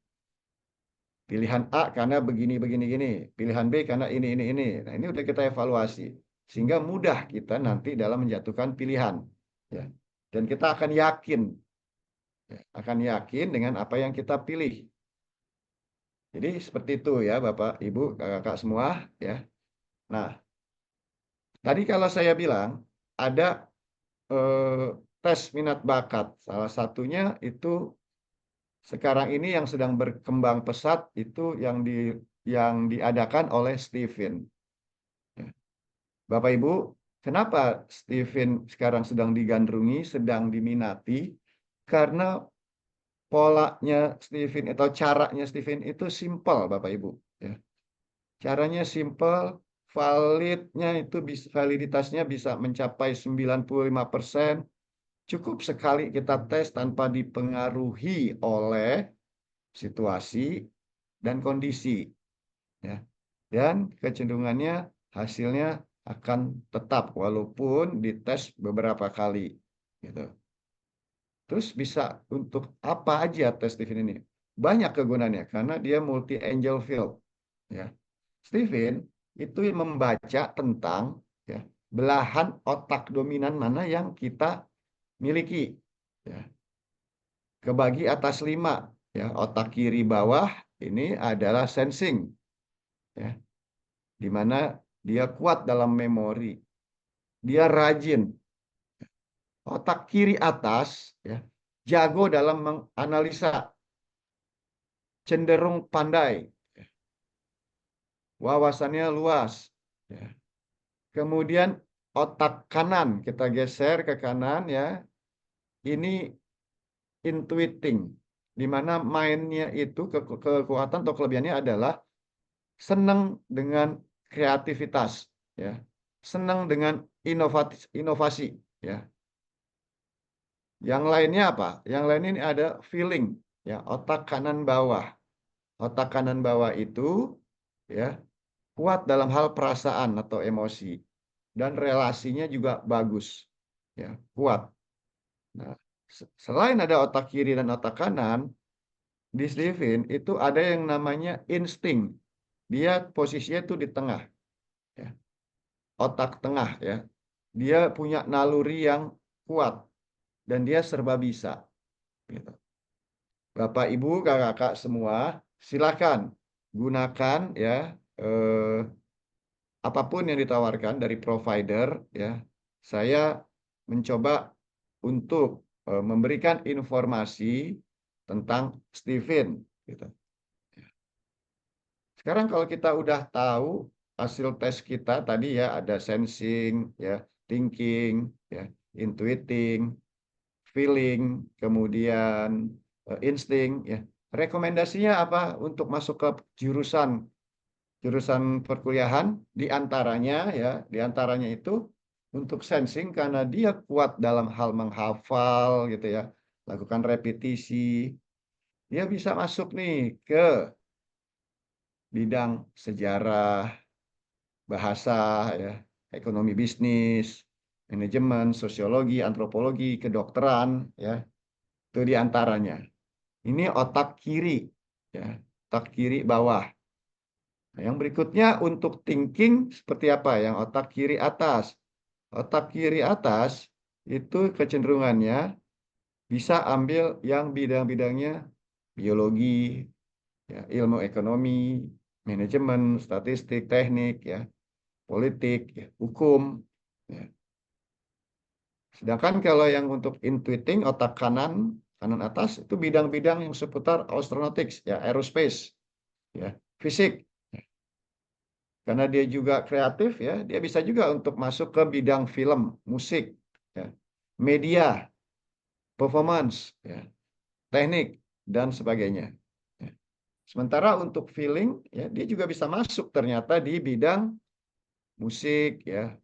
Pilihan A karena begini begini gini, pilihan B karena ini. Nah, ini udah kita evaluasi sehingga mudah kita nanti dalam menjatuhkan pilihan ya. Dan kita akan yakin ya, akan yakin dengan apa yang kita pilih. Jadi seperti itu ya Bapak, Ibu, Kakak semua ya. Nah, tadi kalau saya bilang ada tes minat bakat. Salah satunya itu sekarang ini yang sedang berkembang pesat itu yang diadakan oleh Stephen. Ya. Bapak Ibu, kenapa Stephen sekarang sedang digandrungi, sedang diminati? Karena polanya Stephen atau caranya Stephen itu simpel, Bapak Ibu. Ya. Caranya simpel, validitasnya bisa mencapai 95%. Cukup sekali kita tes tanpa dipengaruhi oleh situasi dan kondisi. Ya. Dan kecenderungannya hasilnya akan tetap walaupun dites beberapa kali. Gitu. Terus bisa untuk apa aja tes Stephen ini? Banyak kegunaannya karena dia multi angel field. Ya. Stephen itu membaca tentang ya, belahan otak dominan mana yang kita miliki. Ya. Kebagi atas 5. Ya, otak kiri bawah ini adalah sensing. Ya. Di mana dia kuat dalam memori. Dia rajin. Otak kiri atas ya, jago dalam menganalisa. Cenderung pandai. Ya. Wawasannya luas. Ya. Kemudian otak kanan kita geser ke kanan ya. Ini intuiting, di mana mainnya itu kekuatan atau kelebihannya adalah senang dengan kreativitas, ya, senang dengan inovasi, ya. Yang lainnya apa? Yang lain ini ada feeling, ya, otak kanan bawah. Otak kanan bawah itu, ya, kuat dalam hal perasaan atau emosi dan relasinya juga bagus, ya, kuat. Nah, selain ada otak kiri dan otak kanan, di Stephen itu ada yang namanya insting. Dia posisinya itu di tengah. Ya. Otak tengah ya. Dia punya naluri yang kuat. Dan dia serba bisa. Gitu. Bapak, Ibu, kakak-kakak semua, silakan gunakan ya apapun yang ditawarkan dari provider ya. Saya mencoba untuk memberikan informasi tentang Stephen gitu. Sekarang kalau kita udah tahu hasil tes kita tadi ya ada sensing ya, thinking ya, intuiting, feeling, kemudian insting ya. Rekomendasinya apa untuk masuk ke jurusan perkuliahan? Di antaranya ya, di antaranya itu untuk sensing karena dia kuat dalam hal menghafal gitu ya, lakukan repetisi. Dia bisa masuk nih ke bidang sejarah, bahasa, ya, ekonomi bisnis, manajemen, sosiologi, antropologi, kedokteran, ya, itu diantaranya. Ini otak kiri, ya, otak kiri bawah. Nah, yang berikutnya untuk thinking seperti apa? Yang otak kiri atas. Otak kiri atas itu kecenderungannya bisa ambil yang bidang-bidangnya biologi, ya, ilmu ekonomi, manajemen, statistik, teknik, ya, politik, ya, hukum. Ya. Sedangkan kalau yang untuk intuiting, otak kanan atas, itu bidang-bidang yang seputar astronautics, ya, aerospace, ya, fisik. Ya. Karena dia juga kreatif, ya, dia bisa juga untuk masuk ke bidang film, musik, ya, media, performance, ya, teknik, dan sebagainya. Ya. Sementara untuk feeling, ya, dia juga bisa masuk ternyata di bidang musik, ya,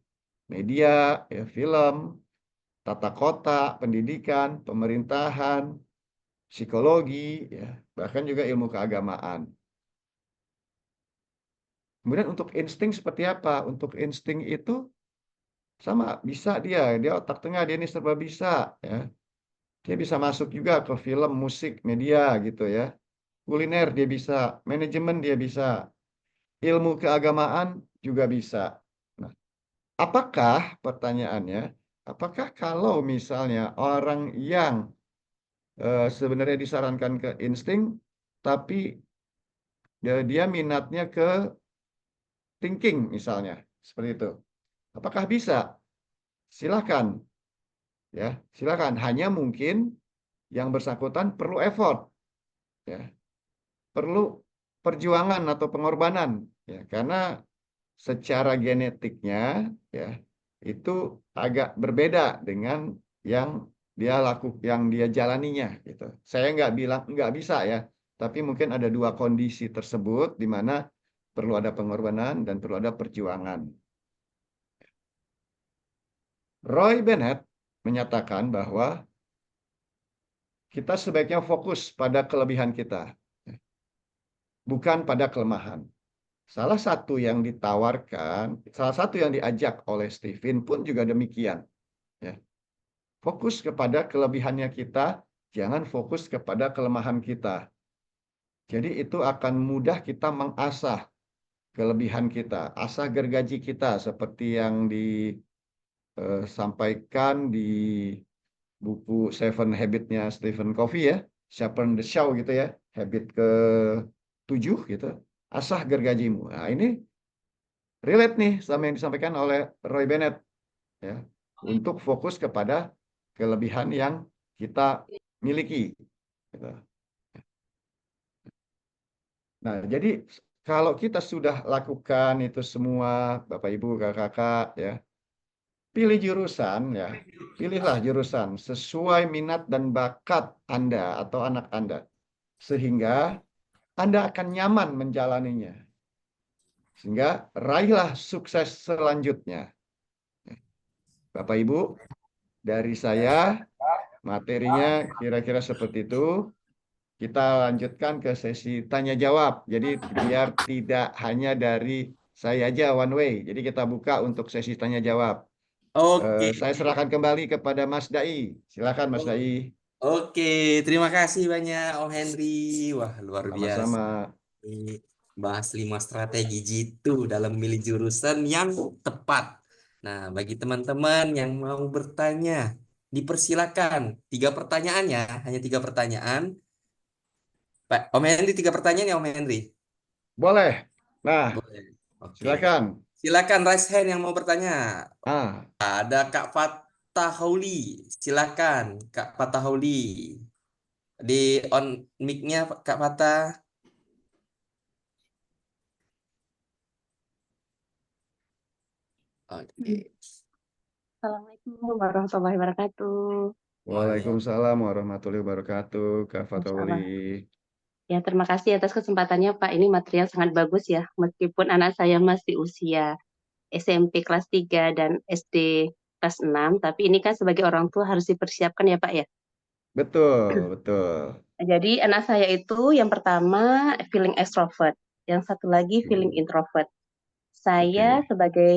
media, ya, film, tata kota, pendidikan, pemerintahan, psikologi, ya, bahkan juga ilmu keagamaan. Kemudian untuk insting seperti apa? Untuk insting itu sama, bisa dia otak tengah, dia ini serba bisa, ya. Dia bisa masuk juga ke film, musik, media gitu ya. Kuliner dia bisa, manajemen dia bisa, ilmu keagamaan juga bisa. Nah, apakah pertanyaannya, apakah kalau misalnya orang yang sebenarnya disarankan ke insting, tapi dia minatnya ke thinking misalnya, seperti itu. Apakah bisa? Silakan, ya, silakan. Hanya mungkin yang bersangkutan perlu effort, ya, perlu perjuangan atau pengorbanan, ya, karena secara genetiknya, ya, itu agak berbeda dengan yang yang dia jalaninya, gitu. Saya nggak bilang nggak bisa ya, tapi mungkin ada dua kondisi tersebut di mana perlu ada pengorbanan dan perlu ada perjuangan. Roy Bennett menyatakan bahwa kita sebaiknya fokus pada kelebihan kita, bukan pada kelemahan. Salah satu yang ditawarkan, salah satu yang diajak oleh Stephen pun juga demikian. Ya. Fokus kepada kelebihannya kita, jangan fokus kepada kelemahan kita. Jadi itu akan mudah kita mengasah kelebihan kita, asah gergaji kita seperti yang disampaikan di buku Seven Habits-nya Stephen Covey ya, Sharpen the Saw gitu ya, habit ke-7 gitu. Asah gergajimu. Nah, ini relate nih sama yang disampaikan oleh Roy Bennett ya, untuk fokus kepada kelebihan yang kita miliki gitu. Nah, jadi kalau kita sudah lakukan itu semua, Bapak Ibu, Kakak-kakak ya, pilih jurusan ya, pilihlah jurusan sesuai minat dan bakat Anda atau anak Anda, sehingga Anda akan nyaman menjalaninya. Sehingga raihlah sukses selanjutnya. Bapak Ibu, dari saya materinya kira-kira seperti itu. Kita lanjutkan ke sesi tanya jawab. Jadi biar tidak hanya dari saya aja one way. Jadi kita buka untuk sesi tanya jawab. Oke. Saya serahkan kembali kepada Mas Dai. Silakan Mas Dai. Oke, terima kasih banyak Om Henry. Wah, luar biasa. Sama-sama. Ini bahas 5 strategi jitu dalam memilih jurusan yang tepat. Nah, bagi teman-teman yang mau bertanya, dipersilakan. 3 pertanyaannya, hanya 3 pertanyaan. Pak, Om Henry 3 pertanyaan ya Om Henry? Boleh. Nah, Boleh. Oke. silakan. Silakan raise hand yang mau bertanya. Ah, Ada Kak Fatahuli. Silakan Kak Fatahuli. Di on mic-nya Kak Fatah. Oke. Assalamualaikum warahmatullahi wabarakatuh. Waalaikumsalam warahmatullahi wabarakatuh, Kak Fatahuli. Ya, terima kasih atas kesempatannya, Pak. Ini material sangat bagus ya. Meskipun anak saya masih usia SMP kelas 3 dan SD kelas 6, tapi ini kan sebagai orang tua harus dipersiapkan ya, Pak ya. Betul, betul. Jadi anak saya itu yang pertama feeling extrovert, yang satu lagi feeling introvert. Saya Oke. sebagai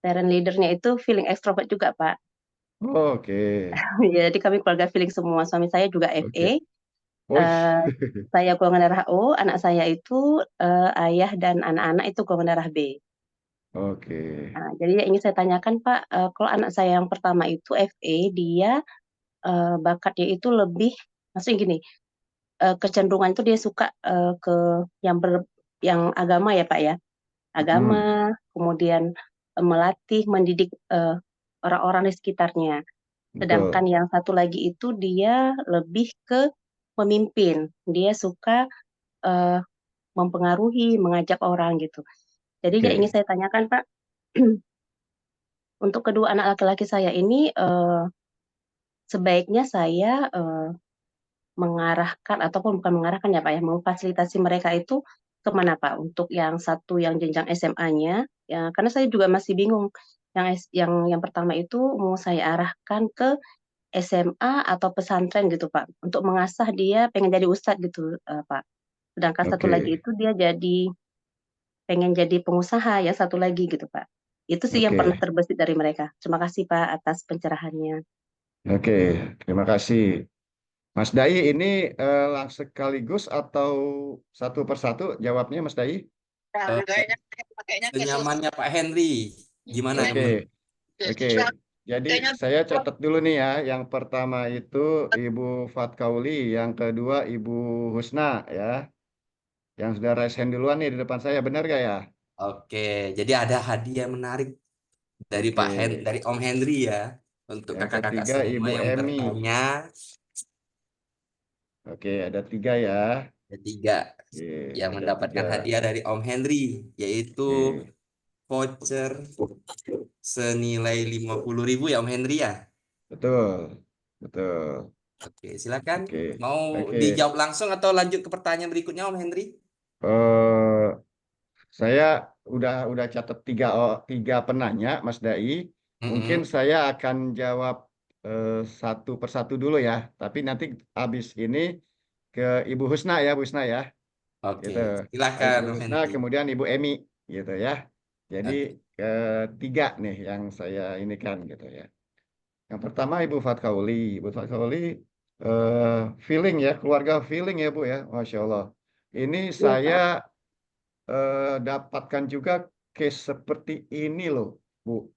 parent leader-nya itu feeling extrovert juga, Pak. Oke. Jadi kami keluarga feeling semua. Suami saya juga FE. Wih. Saya golongan darah O, anak saya itu ayah dan anak-anak itu golongan darah B. Oke. Nah, jadi yang ingin saya tanyakan Pak, kalau anak saya yang pertama itu FE, dia bakatnya itu lebih, maksudnya gini, kecenderungan itu dia suka ke yang agama ya Pak ya, agama, kemudian melatih, mendidik orang-orang di sekitarnya. Sedangkan Betul. yang satu lagi itu dia lebih ke memimpin, dia suka mempengaruhi, mengajak orang gitu. Jadi yang ingin Oke. saya tanyakan Pak, untuk kedua anak laki-laki saya ini sebaiknya saya mengarahkan ataupun bukan mengarahkan ya Pak ya, memfasilitasi mereka itu kemana Pak? Untuk yang satu yang jenjang SMA-nya, ya karena saya juga masih bingung. Yang pertama itu mau saya arahkan ke SMA atau pesantren gitu Pak, untuk mengasah dia pengen jadi ustadz gitu Pak. Sedangkan satu lagi Oke, itu dia pengen jadi pengusaha, yang satu lagi gitu Pak. Itu sih yang pernah oke, terbesit dari mereka. Terima kasih Pak atas pencerahannya. oke. Terima kasih. Mas Dai ini langsung sekaligus atau satu persatu jawabnya Mas Dai? Senyamannya Pak Henry. Gimana, Oke, gimana? oke. Jadi saya catat dulu nih ya. Yang pertama itu Ibu Fatkauli, yang kedua Ibu Husna ya. Yang sudah raise hand duluan nih di depan saya, benar gak ya? Oke, jadi ada hadiah menarik dari Oke. dari Om Henry ya untuk Yang kakak-kakak ketiga semua Ibu yang Emi. bertanya. Oke, ada 3 ya. Ada 3 Oke, yang ada mendapatkan 3. hadiah dari Om Henry, yaitu Oke, voucher senilai 50.000 ya Om Henry ya. betul, betul. Oke, silakan. Oke, Mau oke. dijawab langsung atau lanjut ke pertanyaan berikutnya Om Henry? Eh, saya udah catat 3 penanya, Mas Dai. Mungkin Mm-mm. saya akan jawab satu persatu dulu ya. Tapi nanti habis ini ke Ibu Husna ya, Bu Husna ya. Oke, Gitu. silakan Ibu Om Husna, Henry. kemudian Ibu Emi, gitu ya. Jadi Oke. 3 nih yang saya ini kan gitu ya. Yang pertama Ibu Fatkauli. Ibu Fatkauli eh, feeling ya, keluarga feeling ya Bu ya, Masya Allah. Ini Iya saya Pak. dapatkan juga case seperti ini loh, Bu.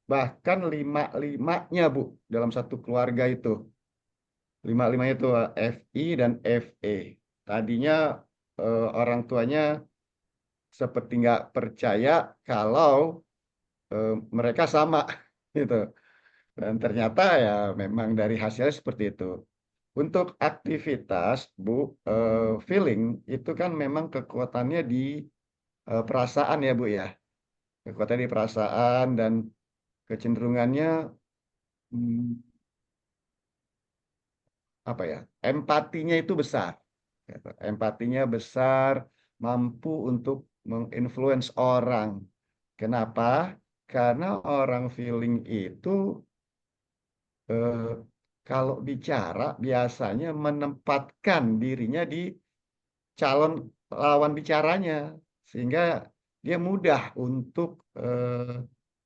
Bahkan 5-5-nya Bu dalam satu keluarga itu. 5-5-nya itu FI dan FE. Tadinya orang tuanya seperti nggak percaya kalau mereka sama gitu. Dan ternyata ya memang dari hasilnya seperti itu. Untuk aktivitas, Bu, feeling itu kan memang kekuatannya di perasaan ya, Bu ya. Kekuatan di perasaan dan kecenderungannya hmm, apa ya? Empatinya itu besar. Gitu. Empatinya besar, mampu untuk menginfluence orang. Kenapa? Karena orang feeling itu eh, kalau bicara biasanya menempatkan dirinya di calon lawan bicaranya sehingga dia mudah untuk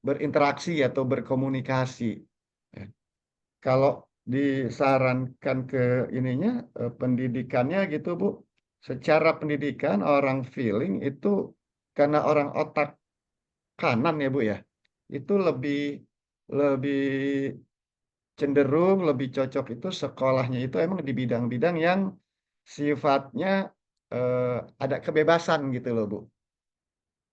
berinteraksi atau berkomunikasi. Ya. Kalau disarankan ke ininya pendidikannya gitu Bu, secara pendidikan orang feeling itu karena orang otak kanan ya Bu ya, itu lebih lebih cenderung lebih cocok itu sekolahnya itu emang di bidang-bidang yang sifatnya ada kebebasan gitu loh Bu.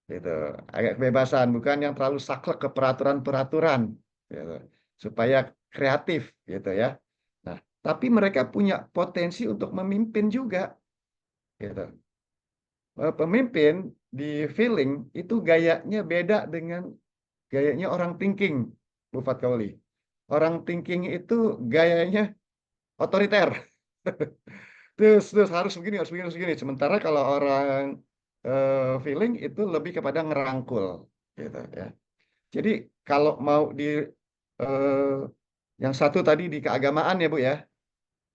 Gitu. Agak kebebasan, bukan yang terlalu saklek ke peraturan-peraturan gitu. Supaya kreatif gitu ya. Nah, tapi mereka punya potensi untuk memimpin juga gitu. Pemimpin di feeling itu gayanya beda dengan gayanya orang thinking, Bu Fatkauli. Orang thinking itu gayanya otoriter. Terus harus begini, harus begini, harus begini. Sementara kalau orang feeling itu lebih kepada ngerangkul, gitu ya. Jadi kalau mau di eh, yang satu tadi di keagamaan ya Bu ya,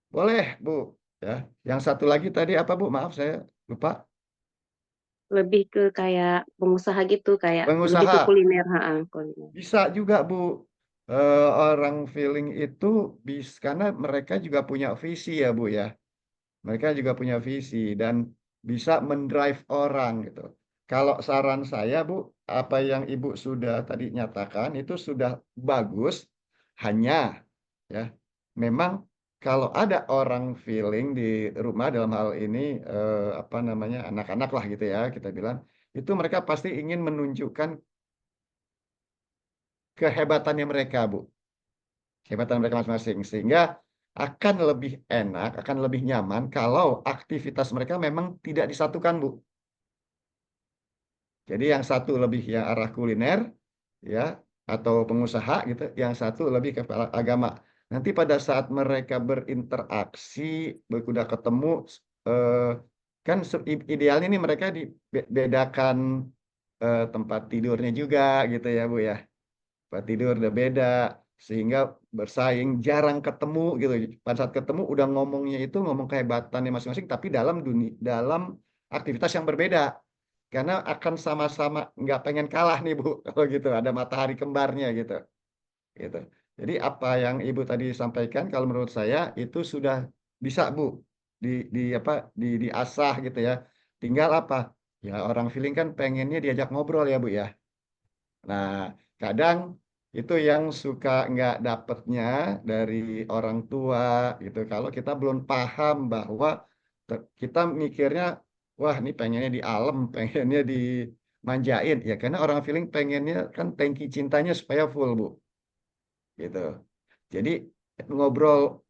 boleh Bu. Ya, yang satu lagi tadi apa Bu? Maaf saya lupa. Lebih ke kayak pengusaha gitu, kayak lebih ke Pengusaha kuliner, kuliner. bisa juga Bu. Orang feeling itu karena mereka juga punya visi ya Bu ya. Mereka juga punya visi dan bisa mendrive orang gitu. Kalau saran saya, Bu, apa yang Ibu sudah tadi nyatakan itu sudah bagus. Hanya ya, memang kalau ada orang feeling di rumah dalam hal ini apa namanya anak-anak lah gitu ya kita bilang, itu mereka pasti ingin menunjukkan kehebatannya mereka, Bu. Kehebatan mereka masing-masing sehingga akan lebih enak, akan lebih nyaman kalau aktivitas mereka memang tidak disatukan, Bu. Jadi yang satu lebih yang arah kuliner, ya, atau pengusaha gitu, yang satu lebih ke agama. Nanti pada saat mereka berinteraksi, udah ketemu, eh, kan idealnya nih mereka dibedakan tempat tidurnya juga gitu ya Bu ya. Tempat tidur udah beda, sehingga bersaing, jarang ketemu gitu. Pada saat ketemu udah ngomongnya itu ngomong kehebatannya masing-masing, tapi dalam aktivitas yang berbeda. Karena akan sama-sama nggak pengen kalah nih Bu, kalau gitu ada matahari kembarnya gitu. Gitu. Jadi apa yang Ibu tadi sampaikan kalau menurut saya itu sudah bisa Bu di apa diasah gitu ya. Tinggal apa? Ya orang feeling kan pengennya diajak ngobrol ya Bu ya. Nah, kadang itu yang suka nggak dapetnya dari orang tua gitu. Kalau kita belum paham bahwa kita mikirnya, wah ini pengennya di alam, pengennya dimanjain. Ya karena orang feeling pengennya kan tangki cintanya supaya full Bu. Gitu. Jadi ngobrol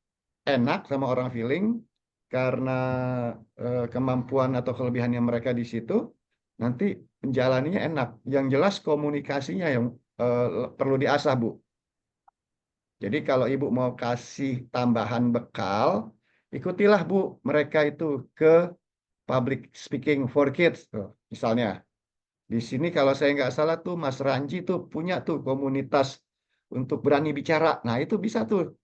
enak sama orang feeling karena kemampuan atau kelebihannya mereka di situ, nanti menjalaninya enak. Yang jelas komunikasinya yang perlu diasah, Bu. Jadi kalau Ibu mau kasih tambahan bekal, ikutilah Bu mereka itu ke public speaking for kids, tuh, misalnya. Di sini kalau saya nggak salah tuh Mas Ranji tuh punya tuh komunitas untuk berani bicara. Nah itu bisa tuh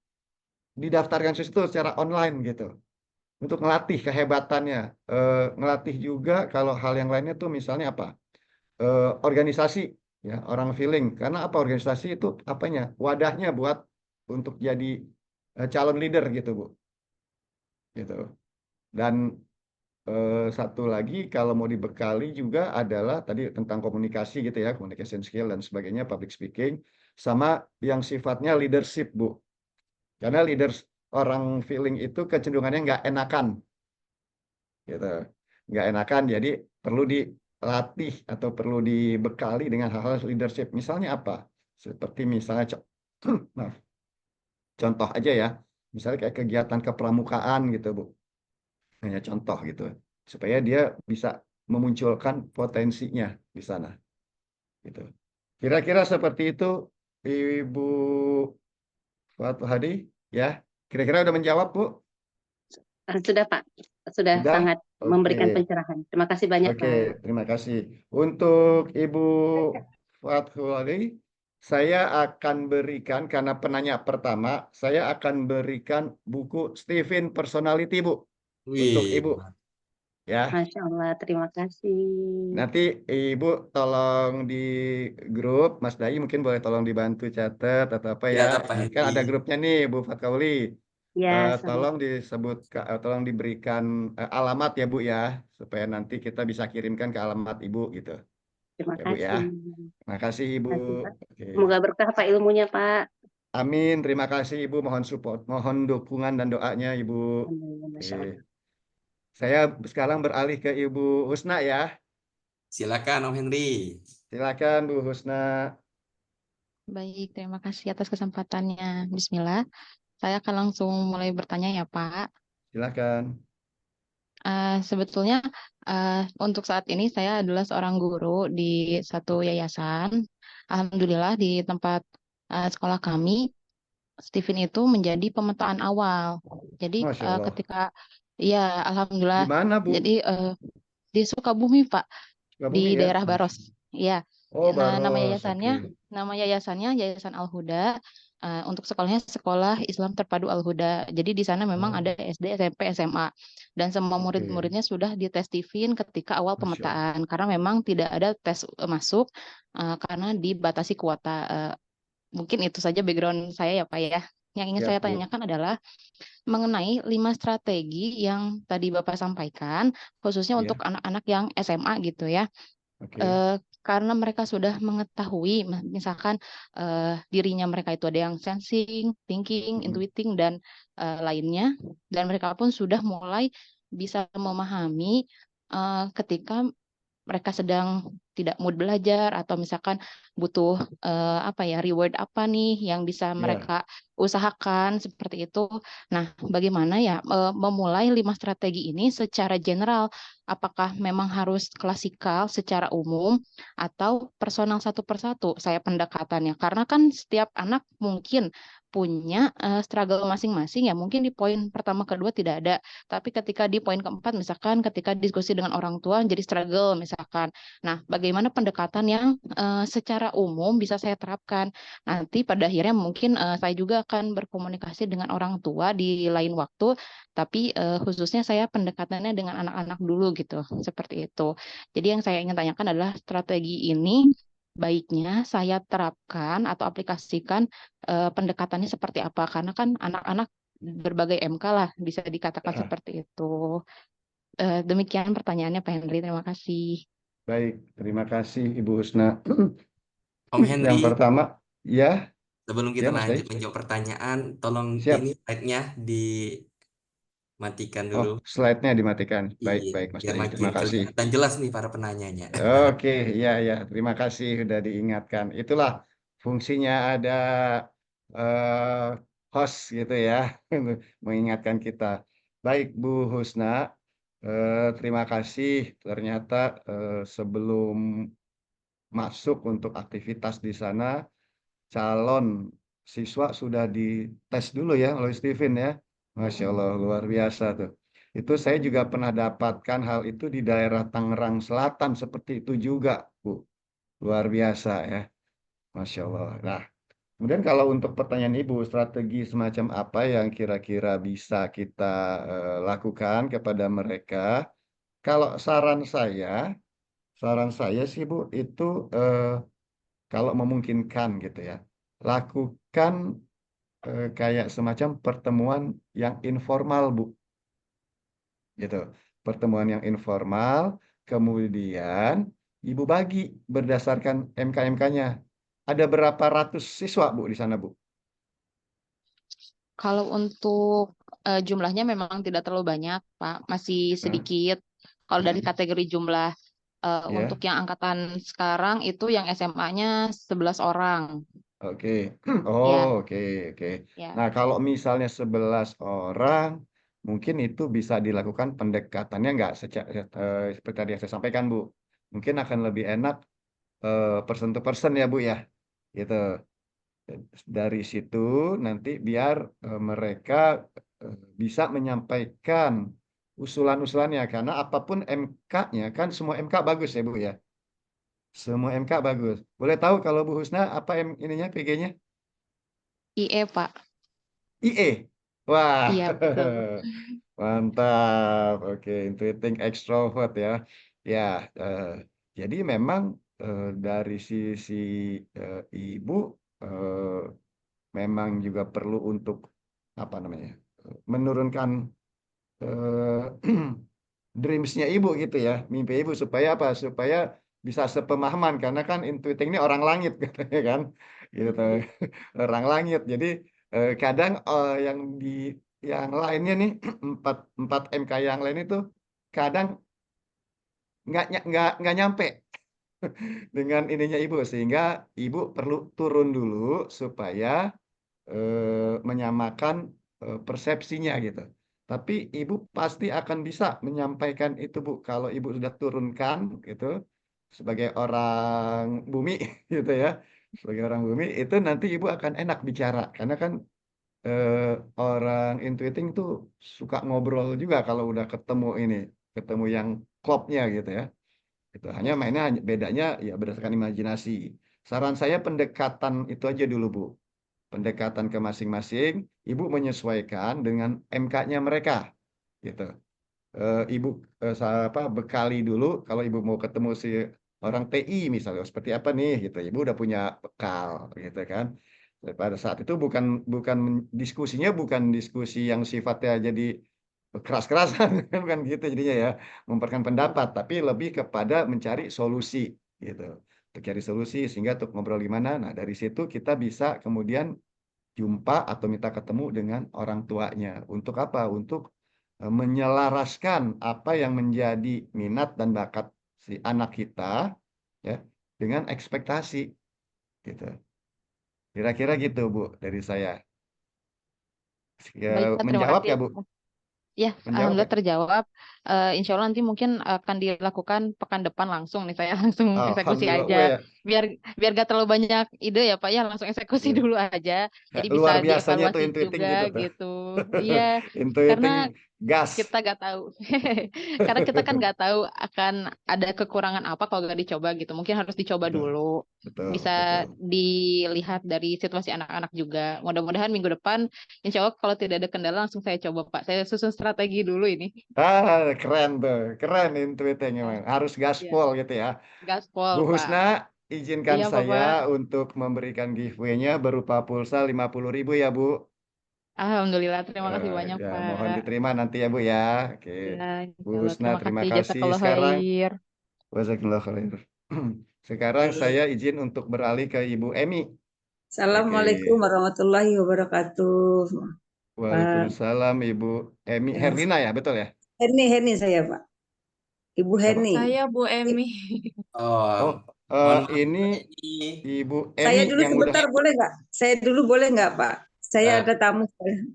didaftarkan ke situ secara online gitu. Untuk ngelatih kehebatannya. Ngelatih juga kalau hal yang lainnya tuh misalnya apa? Organisasi ya orang feeling. Karena apa organisasi itu apanya? Wadahnya buat untuk jadi calon leader gitu Bu. Gitu. Dan satu lagi kalau mau dibekali juga adalah tadi tentang komunikasi gitu ya, communication skill dan sebagainya, public speaking, sama yang sifatnya leadership Bu. Karena leaders orang feeling itu kecenderungannya nggak enakan, gitu, nggak enakan. Jadi perlu dilatih atau perlu dibekali dengan hal-hal leadership. Misalnya apa? Seperti misalnya, maaf, contoh aja ya, misalnya kayak kegiatan kepramukaan gitu Bu. Hanya contoh gitu, supaya dia bisa memunculkan potensinya di sana. Gitu. Kira-kira seperti itu, Ibu Fatou Hadi, ya. Kira-kira udah menjawab Bu? Sudah Pak, sudah Sudah? sangat Oke. memberikan pencerahan. Terima kasih banyak Oke, Pak. terima kasih. Untuk Ibu Fathuli, saya akan berikan, karena penanya pertama, saya akan berikan buku Stephen Personality, Bu, untuk Wih, Ibu. Ya, Masya Allah, terima kasih. nanti Ibu tolong di grup, Mas Dai mungkin boleh tolong dibantu catat atau apa ya. siap Pak Nanti kan Hendy. ada grupnya nih, Bu Fatkauli. Ya, sama. Tolong disebut, tolong diberikan alamat ya Bu ya, supaya nanti kita bisa kirimkan ke alamat Ibu gitu. Terima Ya Bu ya. kasih. Terima kasih Ibu. Terima kasih, Pak. Oke. Semoga berkah Pak ilmunya Pak. Amin. Terima kasih Ibu. Mohon support, mohon dukungan dan doanya Ibu. Amin. Masya Allah. Oke. Saya sekarang beralih ke Ibu Husna ya. Silakan Om Henry. Silakan Bu Husna. Baik, terima kasih atas kesempatannya. Bismillah, saya akan langsung mulai bertanya ya Pak. Silakan. Sebetulnya untuk saat ini saya adalah seorang guru di satu yayasan. Alhamdulillah di tempat sekolah kami, Stephen itu menjadi pemetaan awal. Jadi Masya Allah. ketika, ya Di Alhamdulillah, mana Bu? jadi di Sukabumi Pak, Sukabumi di ya? daerah Masya Baros. Allah. Ya, Oh nama Baros. yayasannya, Oke. Yayasan Al-Huda. Untuk sekolahnya Sekolah Islam Terpadu Al-Huda. Jadi di sana memang Oh, ada SD, SMP, SMA, dan semua oke. murid-muridnya sudah dites TIFIN ketika awal Masya Allah. pemetaan, karena memang tidak ada tes masuk karena dibatasi kuota. Mungkin itu saja background saya ya Pak ya. Yang ingin Siap saya Bu. tanyakan adalah mengenai 5 strategi yang tadi Bapak sampaikan, khususnya untuk Ya. anak-anak yang SMA gitu ya. Oke. Karena mereka sudah mengetahui, misalkan dirinya mereka itu ada yang sensing, thinking, Mm-mm. intuiting, dan lainnya, dan mereka pun sudah mulai bisa memahami ketika mereka sedang tidak mood belajar atau misalkan butuh reward apa nih yang bisa Ya. mereka usahakan seperti itu. Nah, bagaimana ya memulai 5 strategi ini secara general? Apakah memang harus klasikal secara umum atau personal satu persatu saya pendekatannya? Karena kan setiap anak mungkin punya struggle masing-masing ya, mungkin di poin pertama kedua tidak ada, tapi ketika di poin keempat misalkan ketika diskusi dengan orang tua jadi struggle misalkan. Nah, bagaimana pendekatan yang secara umum bisa saya terapkan? Nanti pada akhirnya mungkin saya juga akan berkomunikasi dengan orang tua di lain waktu, tapi khususnya saya pendekatannya dengan anak-anak dulu gitu, seperti itu. Jadi yang saya ingin tanyakan adalah strategi ini baiknya saya terapkan atau aplikasikan pendekatannya seperti apa? Karena kan anak-anak berbagai MK lah bisa dikatakan Ah, seperti itu. Demikian pertanyaannya Pak Henry, terima kasih. baik, terima kasih Ibu Husna. Om Yang Henry, pertama, ya, sebelum ya kita Mas lanjut Dai, menjawab pertanyaan, tolong siap. ini slide-nya dimatikan Oh, dulu. slide-nya dimatikan. Baik, Iya, baik Mas biar Dai, makin terima kasih. kelihatan jelas nih para penanyanya. Oke, ya, ya, terima kasih sudah diingatkan. Itulah fungsinya ada eh, host gitu ya, untuk mengingatkan kita. Baik, Bu Husna, terima kasih. Ternyata sebelum masuk untuk aktivitas di sana, calon siswa sudah dites dulu ya oleh Steven ya. Masya Allah, luar biasa tuh. Itu saya juga pernah dapatkan hal itu di daerah Tangerang Selatan seperti itu juga, Bu. Luar biasa ya, Masya Allah. Nah, kemudian kalau untuk pertanyaan Ibu, strategi semacam apa yang kira-kira bisa kita lakukan kepada mereka? Kalau saran saya sih Bu, itu kalau memungkinkan gitu ya, lakukan kayak semacam pertemuan yang informal, Bu. Gitu. Pertemuan yang informal, kemudian Ibu bagi berdasarkan MK-MK-nya. Ada berapa ratus siswa, Bu, di sana, Bu? Kalau untuk jumlahnya memang tidak terlalu banyak, Pak, masih Hah? sedikit. Kalau dari kategori jumlah untuk Ya, yang angkatan sekarang itu yang SMA-nya 11 orang. oke. Oh, Ya, oke, oke. ya. Nah, kalau misalnya 11 orang, mungkin itu bisa dilakukan pendekatannya nggak seperti tadi yang saya sampaikan, Bu. Mungkin akan lebih enak person to person ya, Bu ya. Gitu. Dari situ nanti biar mereka bisa menyampaikan usulan-usulannya karena apapun MK-nya kan semua MK bagus ya Bu ya. Semua MK bagus. Boleh tahu kalau Bu Husna apa ininya PG-nya? IE, Pak. IE. Wah. Iya, betul. Mantap. Oke, intuiting extrovert ya. Ya, jadi memang dari sisi ibu eh, memang juga perlu untuk apa namanya menurunkan eh, dreams-nya ibu gitu ya, mimpi ibu supaya apa? Supaya bisa sepemahaman karena kan intuiting ini orang langit katanya kan, gitu. Orang langit. Jadi kadang yang lainnya nih empat empat MK yang lain itu kadang nggak nyampe dengan ininya ibu sehingga ibu perlu turun dulu supaya menyamakan persepsinya gitu. Tapi ibu pasti akan bisa menyampaikan itu Bu kalau ibu sudah turunkan gitu sebagai orang bumi gitu ya. Sebagai orang bumi itu nanti ibu akan enak bicara karena kan eh, orang intuiting tuh suka ngobrol juga kalau udah ketemu yang klopnya gitu ya. Itu hanya mainnya bedanya ya berdasarkan imajinasi. Saran saya pendekatan itu aja dulu Bu, pendekatan ke masing-masing, ibu menyesuaikan dengan MK-nya mereka, gitu. Ibu bekali dulu kalau ibu mau ketemu si orang TI misalnya seperti apa nih, gitu. Ibu udah punya bekal, gitu kan. Pada saat itu bukan diskusinya bukan diskusi yang sifatnya jadi keras-kerasan, bukan gitu jadinya ya, memperkan pendapat, tapi lebih kepada mencari solusi, gitu. Untuk cari solusi sehingga untuk ngobrol gimana. Nah, dari situ kita bisa kemudian jumpa atau minta ketemu dengan orang tuanya. Untuk apa? Untuk menyelaraskan apa yang menjadi minat dan bakat si anak kita ya dengan ekspektasi gitu. Kira-kira gitu Bu dari saya. Ya, Baik, Pak, terima menjawab kasih. ya Bu? Ya, Menjawab ya? alhamdulillah terjawab. Insya Allah nanti mungkin akan dilakukan pekan depan langsung nih, saya langsung eksekusi Alhamdulillah. aja. Wah, ya. biar biar gak terlalu banyak ide ya Pak ya, langsung eksekusi Iya. dulu aja. Jadi bisa Luar biasanya tuh dievaluasi intuiting juga gitu tuh. gitu. Iya, karena Intuiting gas. kita nggak tahu karena kita kan nggak tahu akan ada kekurangan apa kalau nggak dicoba gitu, mungkin harus dicoba Betul, dulu, betul, bisa betul. dilihat dari situasi anak-anak juga. Mudah-mudahan minggu depan insya Allah kalau tidak ada kendala langsung saya coba Pak, saya susun strategi dulu ini. Keren tuh, keren intuiting Ya, emang. Harus ya. gaspol gitu ya. Bu Gaspol Pak. Husna, izinkan Iya saya Bapak. untuk memberikan giveaway-nya berupa pulsa 50.000 ya Bu. Alhamdulillah, terima kasih Eh, banyak ya, mohon Pak. diterima nanti ya Bu ya. Oke. Ya, Bu insya Allah, Husna, terima terima kasih, kasih. jazakallah Sekarang, khair. Jazakallah khair. Sekarang saya izin untuk beralih ke Ibu Emi. Oke. Assalamualaikum warahmatullahi wabarakatuh. Pak. Waalaikumsalam Ibu Emi Ya. Herlina ya, betul ya? Heni saya, Pak. Ibu Siapa? Heni. Saya Bu Emi. Oh, Oh, mohon maaf ini Mbak Eni. Ibu Saya Emi dulu yang udah. sebentar boleh nggak? Saya dulu boleh nggak, Pak? Saya Eh, ada tamu.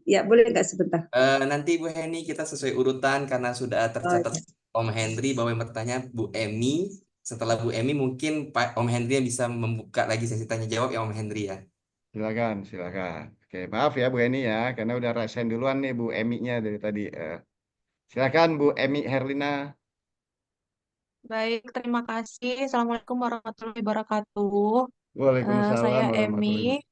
Ya, boleh nggak sebentar? nanti Bu Heni kita sesuai urutan karena sudah Oh, tercatat ya. Om Henry bahwa yang bertanya Bu Emi. Setelah Bu Emi mungkin Pak Om Henry yang bisa membuka lagi sesi tanya jawab ya Om Henry ya. Silakan, silakan. Oke, maaf ya Bu Eni ya, karena udah rasain duluan nih Bu Emi-nya dari tadi. Silakan Bu Emi Herlina. Baik, terima kasih. Assalamualaikum warahmatullahi wabarakatuh. Waalaikumsalam Saya warahmatullahi Emi, wabarakatuh.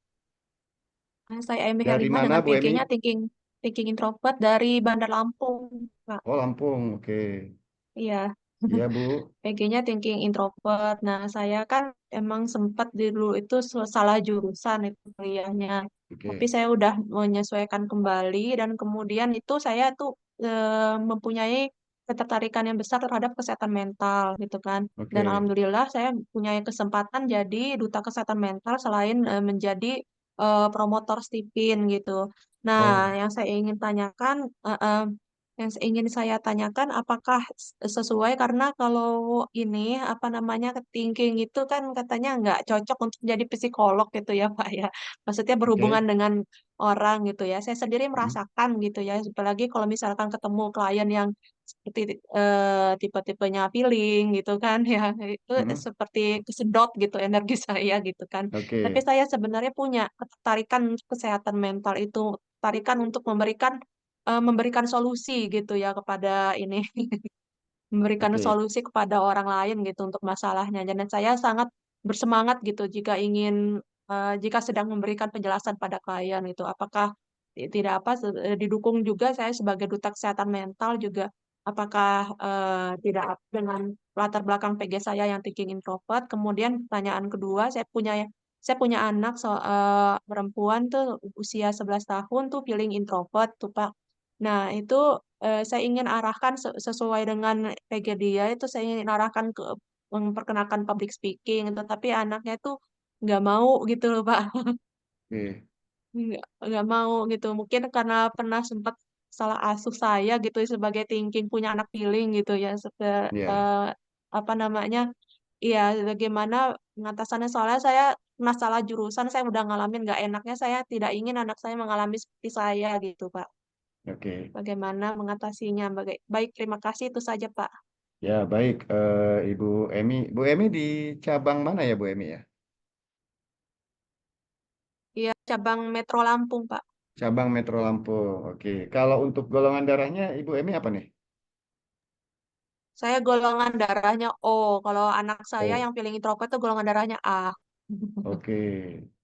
saya Emi Dari Helima mana dengan Bu Emi? PG-nya Thinking Thinking Introvert dari Bandar Lampung, Pak. Oh, Lampung. Oke. Iya, Iya Bu. PG-nya Thinking Introvert. Nah, saya kan emang sempat dulu itu salah jurusan itu kuliahnya. Tapi Oke. saya udah menyesuaikan kembali dan kemudian itu saya tuh mempunyai ketertarikan yang besar terhadap kesehatan mental gitu kan. Dan Oke. alhamdulillah saya punya kesempatan jadi duta kesehatan mental selain menjadi promotor Stipin gitu. Nah, Oh, yang saya ingin tanyakan yang ingin saya tanyakan apakah sesuai karena kalau ini apa namanya thinking itu kan katanya nggak cocok untuk jadi psikolog gitu ya Pak ya. Maksudnya berhubungan oke. dengan orang gitu ya. Saya sendiri Hmm, merasakan gitu ya. Apalagi kalau misalkan ketemu klien yang seperti tipe-tipenya feeling gitu kan ya. Itu hmm, seperti kesedot gitu energi saya gitu kan. Tapi oke. saya sebenarnya punya ketertarikan untuk kesehatan mental itu, ketertarikan untuk memberikan solusi gitu ya kepada ini memberikan Oke. solusi kepada orang lain gitu untuk masalahnya. Dan saya sangat bersemangat gitu jika sedang memberikan penjelasan pada klien itu. Apakah tidak apa didukung juga saya sebagai duta kesehatan mental juga apakah tidak dengan latar belakang PG saya yang thinking introvert. Kemudian pertanyaan kedua, saya punya anak perempuan tuh usia 11 tahun tuh feeling introvert tuh Pak. Nah, itu saya ingin arahkan sesuai dengan PG dia itu saya ingin arahkan ke memperkenalkan public speaking, tetapi anaknya itu nggak mau gitu loh Pak. Oke. Nggak mau gitu. Mungkin karena pernah sempat salah asuh saya gitu sebagai thinking punya anak feeling gitu ya. Ya. Apa namanya? Iya, bagaimana pengatasannya soalnya saya pernah salah jurusan, saya udah ngalamin nggak enaknya, saya tidak ingin anak saya mengalami seperti saya gitu, Pak. Oke. Bagaimana mengatasinya? Baik, terima kasih itu saja, Pak. Ya, baik. Ibu Emi. Bu Emi di cabang mana ya Bu Emi ya? Iya, cabang Metro Lampung, Pak. Cabang Metro Lampung. Oke. Kalau untuk golongan darahnya Ibu Emi apa nih? Saya golongan darahnya O. Kalau anak saya Oh, yang feeling introvert itu golongan darahnya A. oke.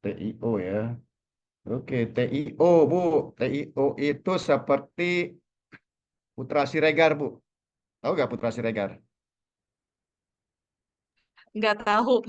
TIO ya. Oke, TIO, Bu. TIO itu seperti Putra Siregar, Bu. Tahu nggak Putra Siregar? Nggak tahu.